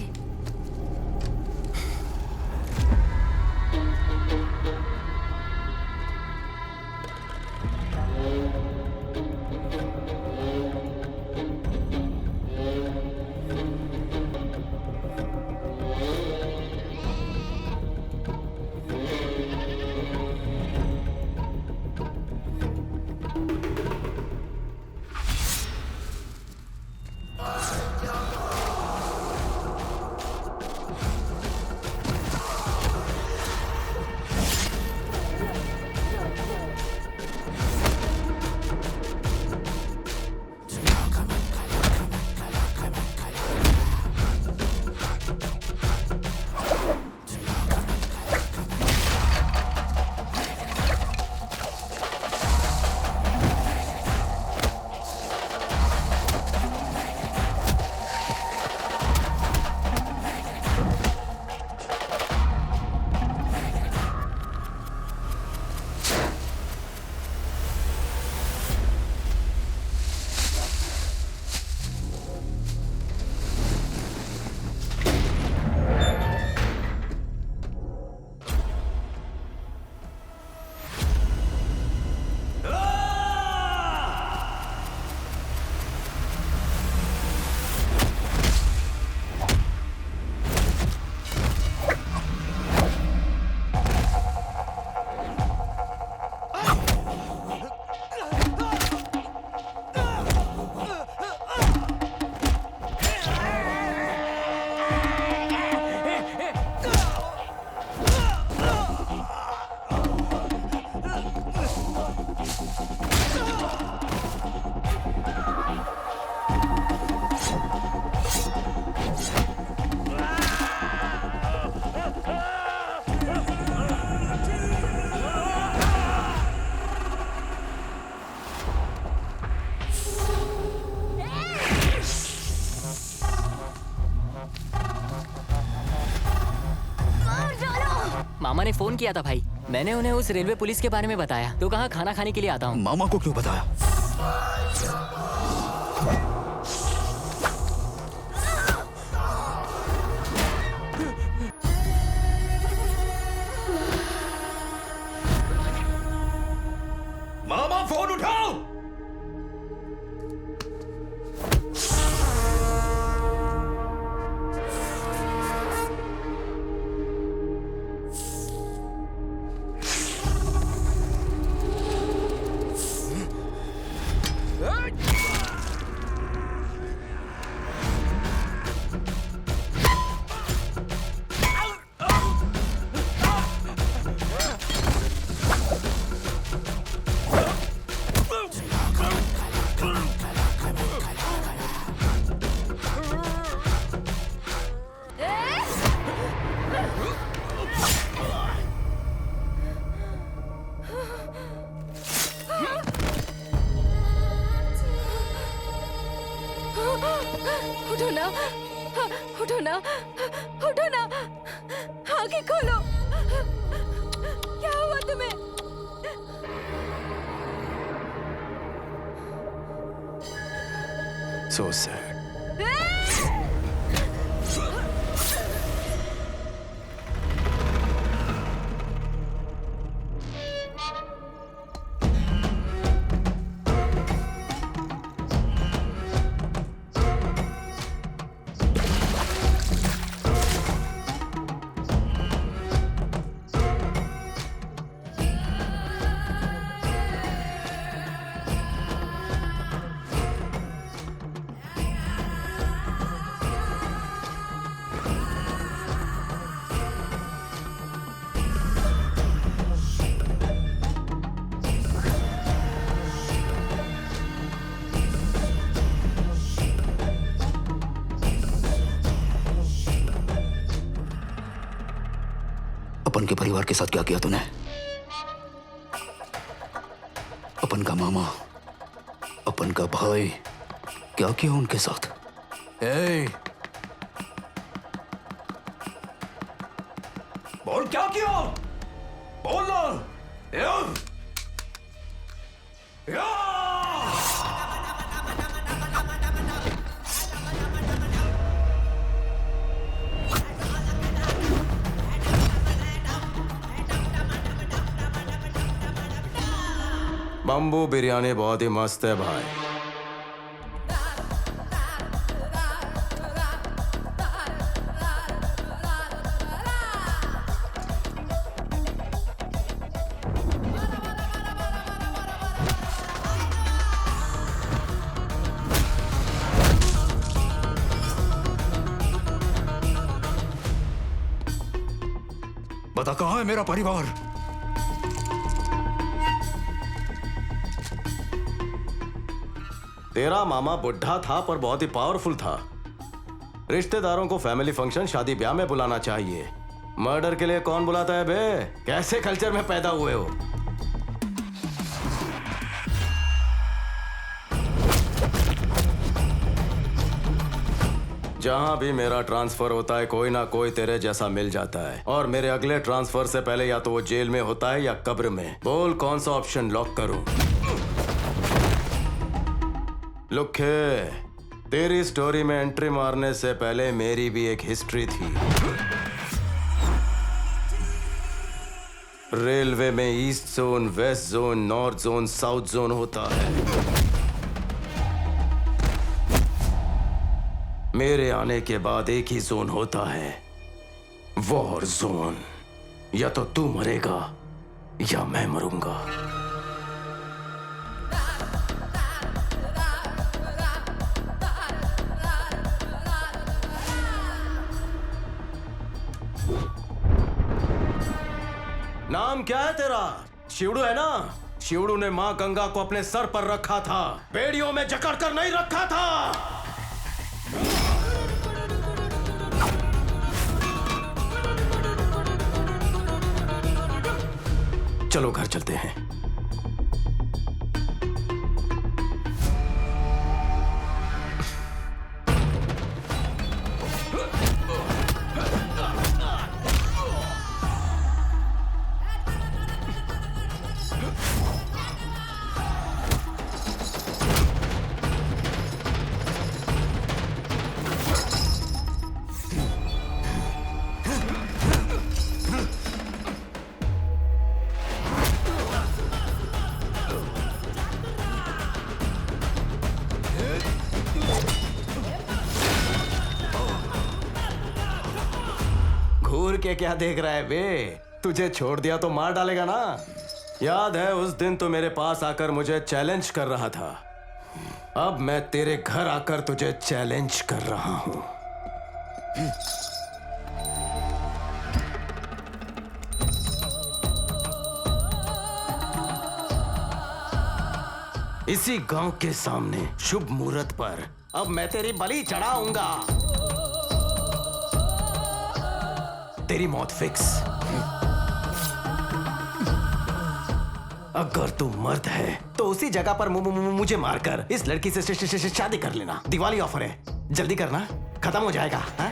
मामा ने फोन किया था भाई। मैंने उन्हें उस रेलवे पुलिस के बारे में बताया तो कहा खाना खाने के लिए आता हूँ। मामा को क्यों बताया? मामा फोन उठाओ। उठो ना, उठो ना, उठो ना, आंखें खोलो। क्या हुआ तुम्हें? So sad. अपन के परिवार के साथ क्या किया तूने? अपन का मामा, अपन का भाई, क्या किया उनके साथ? बोल क्या किया? बोल ना। बम्बू बिरयानी बहुत ही मस्त है भाई। बता कहाँ है मेरा परिवार? तेरा मामा बुढ़ा था पर बहुत ही पावरफुल था। रिश्तेदारों को फैमिली फंक्शन, शादी ब्याह में बुलाना चाहिए। मर्डर के लिए कौन बुलाता है बे? कैसे कल्चर में पैदा हुए हो? जहां भी मेरा ट्रांसफर होता है कोई ना कोई तेरे जैसा मिल जाता है, और मेरे अगले ट्रांसफर से पहले या तो वो जेल में होता है या कब्र में। बोल कौन सा ऑप्शन लॉक करूं? लुखे, तेरी स्टोरी में एंट्री मारने से पहले मेरी भी एक हिस्ट्री थी। रेलवे में east zone, west zone, north zone, south zone होता है। मेरे आने के बाद एक ही जोन होता है, वॉर जोन। या तो तू मरेगा या मैं मरूंगा। नाम क्या है तेरा? शिवड़ू है ना? शिवड़ू ने मां गंगा को अपने सर पर रखा था, बेड़ियों में जकड़ कर नहीं रखा था। चलो घर चलते हैं। घूर के क्या देख रहा है बे? तुझे छोड़ दिया तो मार डालेगा ना। याद है उस दिन तो मेरे पास आकर मुझे चैलेंज कर रहा था। अब मैं तेरे घर आकर तुझे चैलेंज कर रहा हूं। इसी गांव के सामने शुभ मुहूर्त पर अब मैं तेरी बलि चढ़ाऊंगा। तेरी मौत फिक्स। अगर तू मर्द है तो उसी जगह पर मुझे मारकर इस लड़की से शादी कर लेना। दिवाली ऑफर है, जल्दी करना, खत्म हो जाएगा। हा?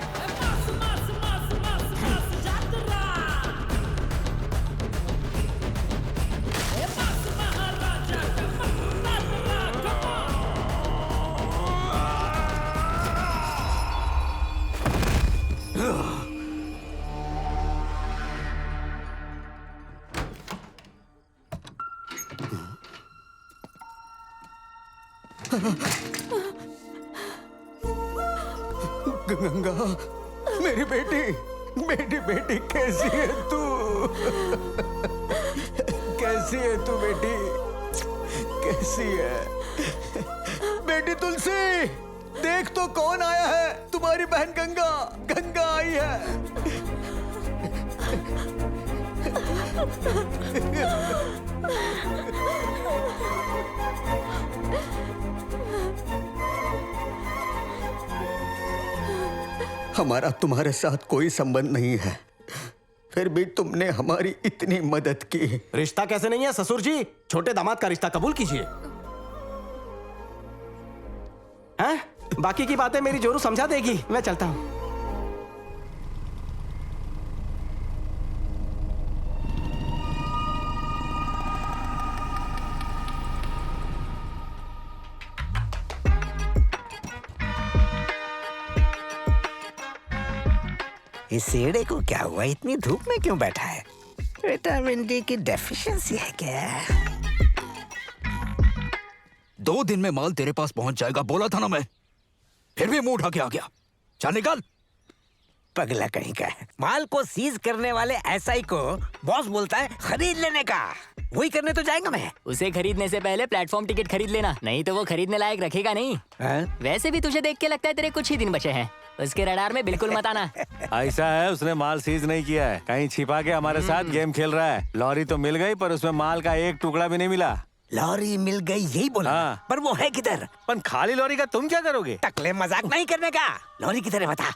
गंगा, मेरी बेटी, बेटी बेटी कैसी है तू? कैसी है तू बेटी? कैसी है बेटी? तुलसी, देख तो कौन आया है। तुम्हारी बहन गंगा, गंगा आई है। हमारा तुम्हारे साथ कोई संबंध नहीं है, फिर भी तुमने हमारी इतनी मदद की। रिश्ता कैसे नहीं है ससुर जी? छोटे दामाद का रिश्ता कबूल कीजिए। हैं? बाकी की बातें मेरी जोरू समझा देगी। मैं चलता हूं। इस सेड़े को क्या हुआ? इतनी धूप में क्यों बैठा है? विटामिन डी की डेफिशिएंसी है क्या? 2 दिन में माल तेरे पास पहुंच जाएगा, बोला था ना मैं। फिर भी मुंह उठा के आ गया। चल निकल। पगला कहीं का है। माल को सीज करने वाले एसआई को बॉस बोलता है खरीद लेने का। वही करने तो जाएगा मैं। उसे खरीदने से पहले प्लेटफॉर्म टिकट खरीद लेना, नहीं तो वो खरीदने लायक रखेगा नहीं। वैसे भी तुझे देख के लगता है तेरे कुछ ही दिन बचे हैं। उसके रडार में बिल्कुल मत आना। ऐसा है, उसने माल सीज नहीं किया है, कहीं छिपा के हमारे साथ गेम खेल रहा है। लॉरी तो मिल गई पर उसमें माल का एक टुकड़ा भी नहीं मिला। लॉरी मिल गई यही बोला। हाँ। पर वो है किधर? पर खाली लॉरी का तुम क्या करोगे? टकले मजाक नहीं करने का। लॉरी किधर है बता।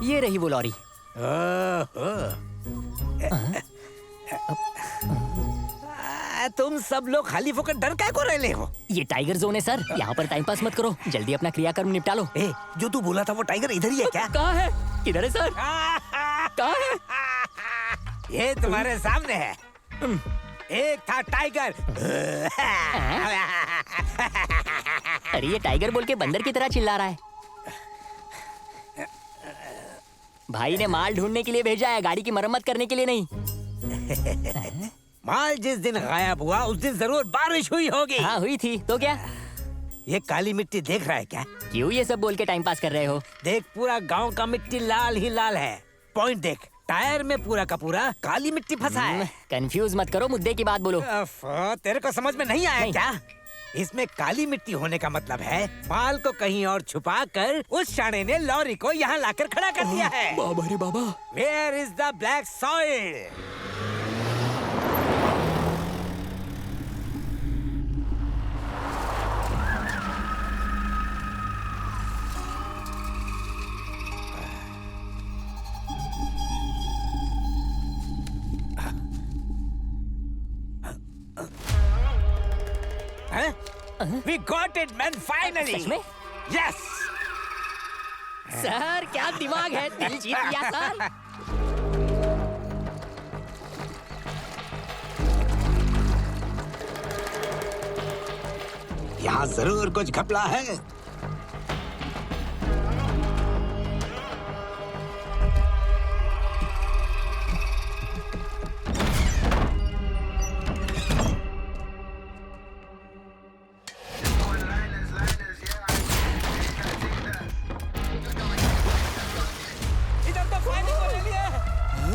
ये रही वो लॉरी। तुम सब लोग खाली फोकट डर क्या को रहे हो? ये टाइगर जोन है सर, यहाँ पर टाइम पास मत करो, जल्दी अपना क्रियाकर्म निपटा लो। जो तू बोला था वो टाइगर इधर ही है क्या? कहाँ है? किधर है सर? कहाँ है? ये तुम्हारे सामने है। एक था टाइगर। अरे ये टाइगर बोल के बंदर की तरह चिल्ला रहा है। भाई ने माल ढूंढने के लिए भेजा है, गाड़ी की मरम्मत करने के लिए नहीं। माल जिस दिन गायब हुआ उस दिन जरूर बारिश हुई होगी। हाँ हुई थी, तो क्या? ये काली मिट्टी देख रहा है क्या? क्यों ये सब बोल के टाइम पास कर रहे हो? देख, पूरा गांव का मिट्टी लाल ही लाल है। पॉइंट देख, टायर में पूरा का पूरा काली मिट्टी फंसा है। कंफ्यूज मत करो, मुद्दे की बात बोलो। तेरे को समझ में नहीं आया क्या? इसमें काली मिट्टी होने का मतलब है माल को कहीं और छुपा कर उस शाणे ने लॉरी को यहाँ लाकर खड़ा कर दिया है। बाबा रे बाबा। Where is the black soil? We got it, man! Finally. सच में? Yes. सर क्या दिमाग है, दिल जीत लिया सर। यहाँ जरूर कुछ घपला है। इधर तो फाइनल को ले लिए। ये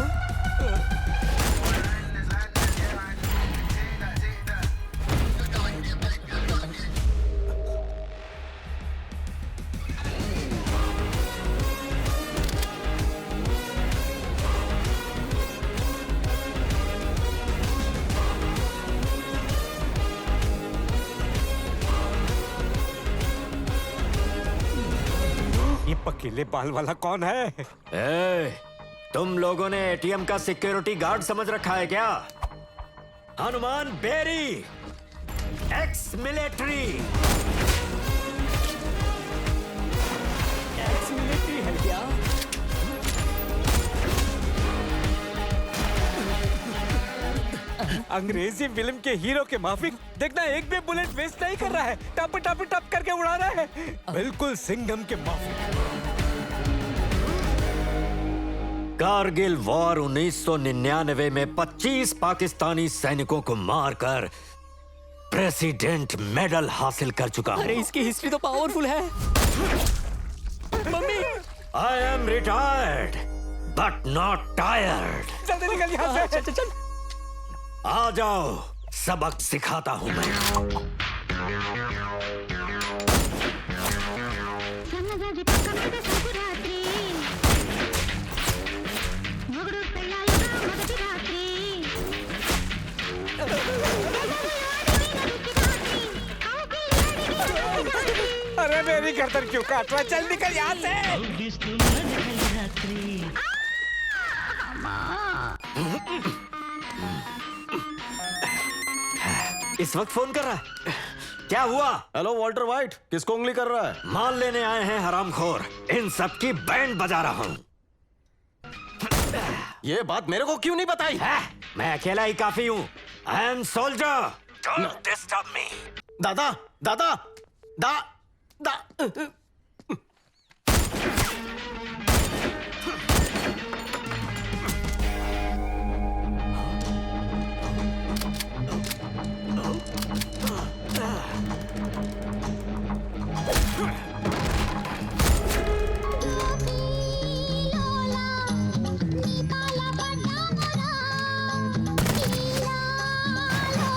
पकीले बाल वाला कौन है? तुम लोगों ने एटीएम का सिक्योरिटी गार्ड समझ रखा है क्या? Hanuman Beri, ex military. Ex military है क्या? अंग्रेजी फिल्म के हीरो के माफिक देखना, एक भी बुलेट वेस्ट नहीं कर रहा है, टप टप टप करके उड़ा रहा है, बिल्कुल सिंघम के माफिक। कारगिल वॉर 1999 में 25 पाकिस्तानी सैनिकों को मारकर प्रेसिडेंट मेडल हासिल कर चुका हूं। अरे इसकी हिस्ट्री तो पावरफुल है। Mummy, I am retired but not tired. जल्दी निकल यहाँ से। चल चल। आ जाओ, सबक सिखाता हूं मैं। अरे मेरी गर्दन क्यों काट रहा है? चल निकल यहाँ से। इस वक्त फोन कर रहा है? क्या हुआ? हेलो वॉल्टर वाइट, किसको उंगली कर रहा है? माल लेने आए हैं हरामखोर, इन सब की बैंड बजा रहा हूँ। ये बात मेरे को क्यों नहीं बताई है? मैं अकेला ही काफी हूँ। I am soldier, don't disturb me. दादा दादा दा दा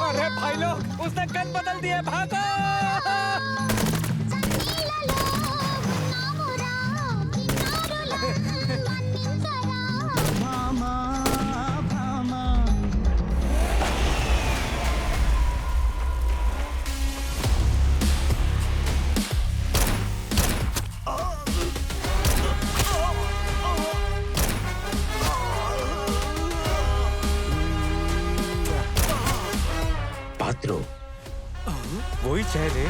अरे भाई लोग, उसने गन बदल दिया, भागो। पात्रो, वही चेहरे।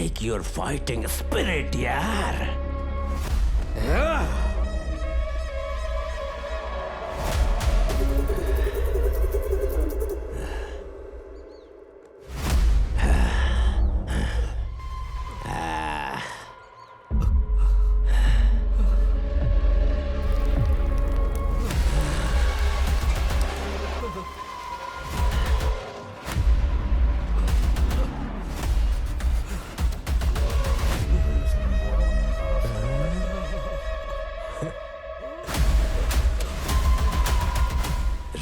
like your fighting spirit, यार।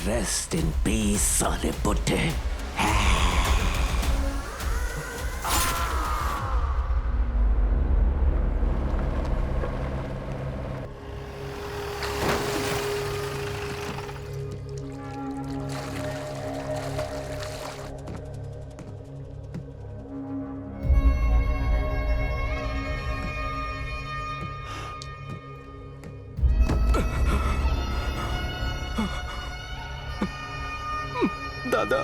Rest in peace, साले बुड्ढे। दादा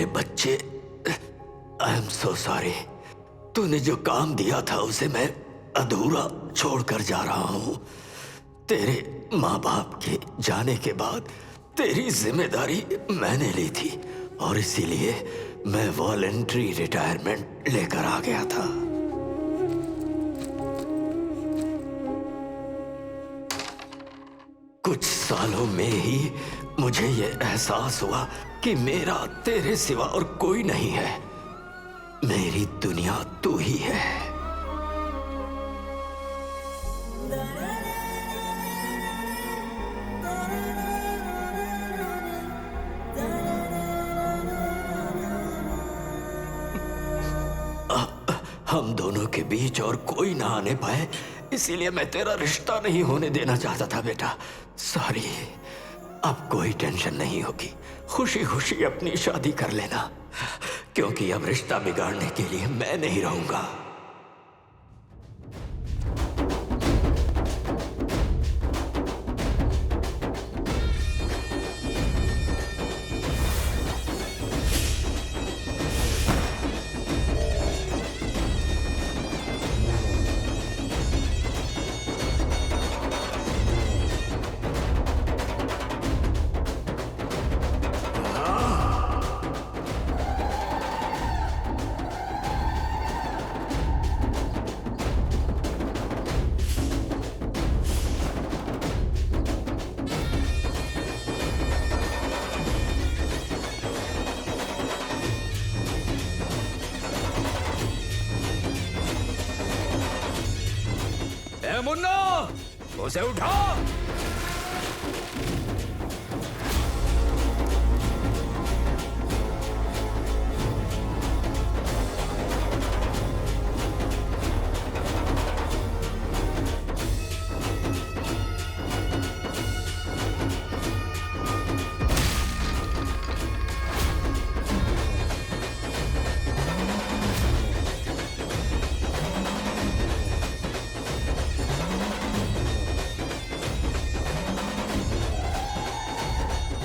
मेरे बच्चे, आई एम सो सॉरी। तूने जो काम दिया था उसे मैं अधूरा छोड़कर जा रहा हूं। तेरे माँ बाप के जाने के बाद तेरी जिम्मेदारी मैंने ली थी और इसीलिए मैं वॉलंटरी रिटायरमेंट लेकर आ गया था। कुछ सालों में ही मुझे ये एहसास हुआ कि मेरा तेरे सिवा और कोई नहीं है। मेरी दुनिया तू ही है। हम दोनों के बीच और कोई ना आने पाए, इसीलिए मैं तेरा रिश्ता नहीं होने देना चाहता था बेटा। सॉरी। अब कोई टेंशन नहीं होगी, खुशी खुशी अपनी शादी कर लेना, क्योंकि अब रिश्ता बिगाड़ने के लिए मैं नहीं रहूंगा। मुन्ना, उसे उठा।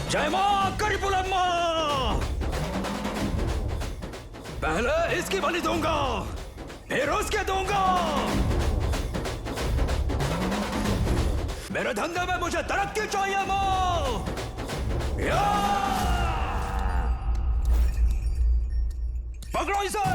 जय मां करीबुलम्मा। पहले इसकी बलि दूंगा, फिर उसके दूंगा। मेरे धंधे में मुझे तरक्की चाहिए मां। पकड़ो इसे।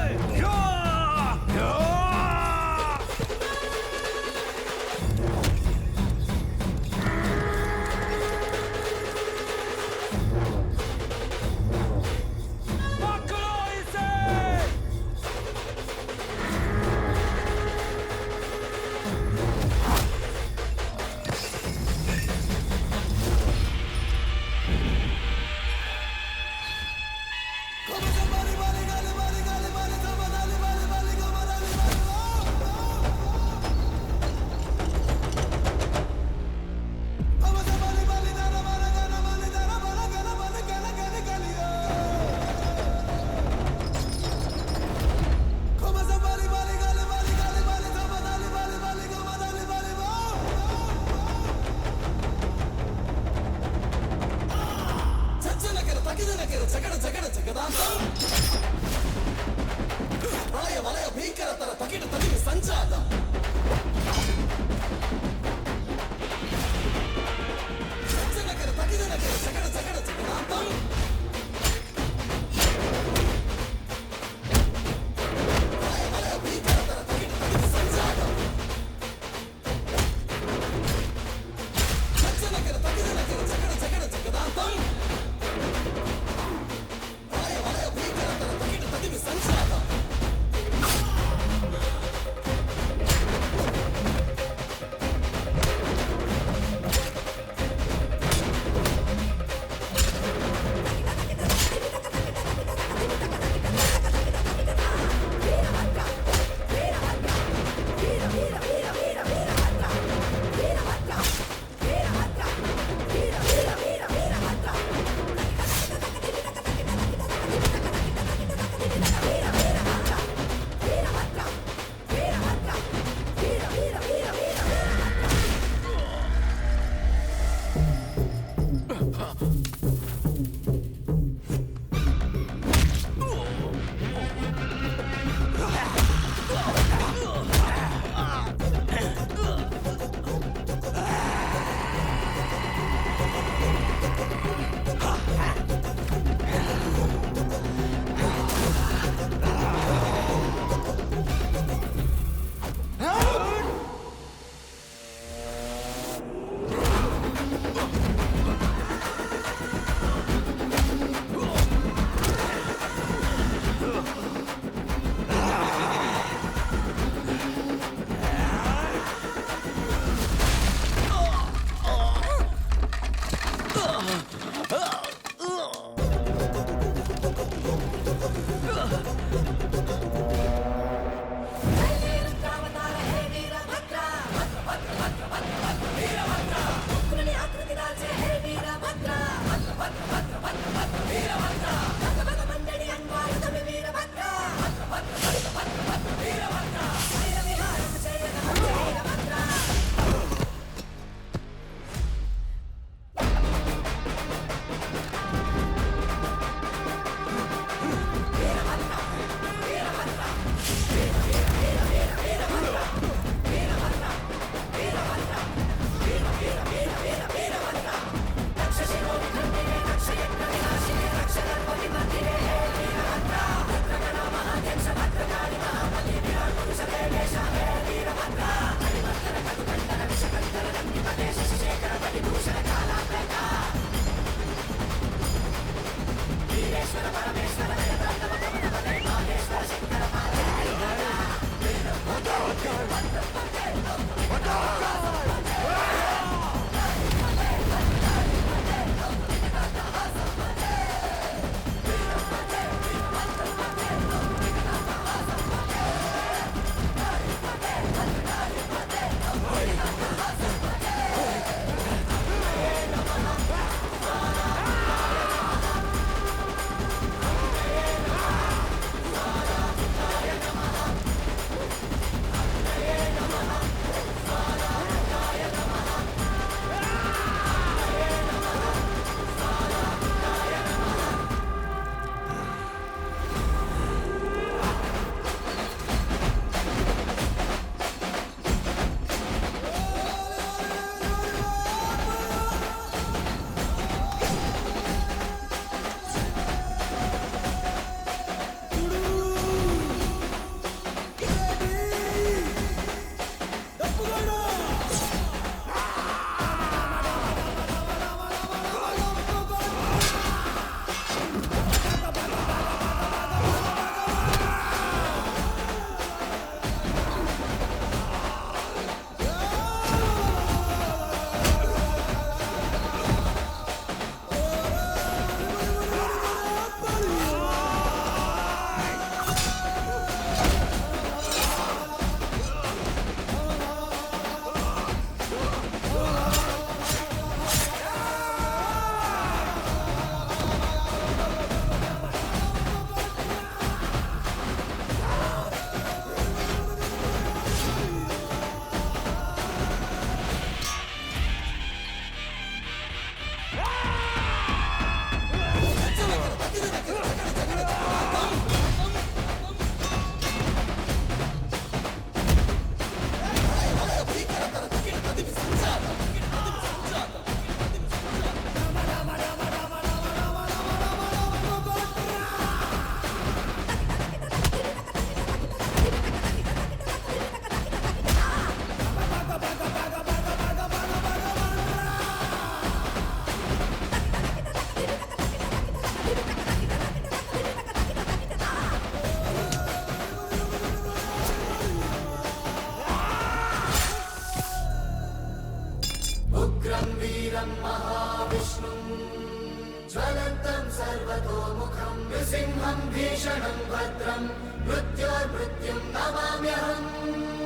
नृसिंहं भीषणं भद्रं मृत्योर्मृत्युं नमाम्यहम्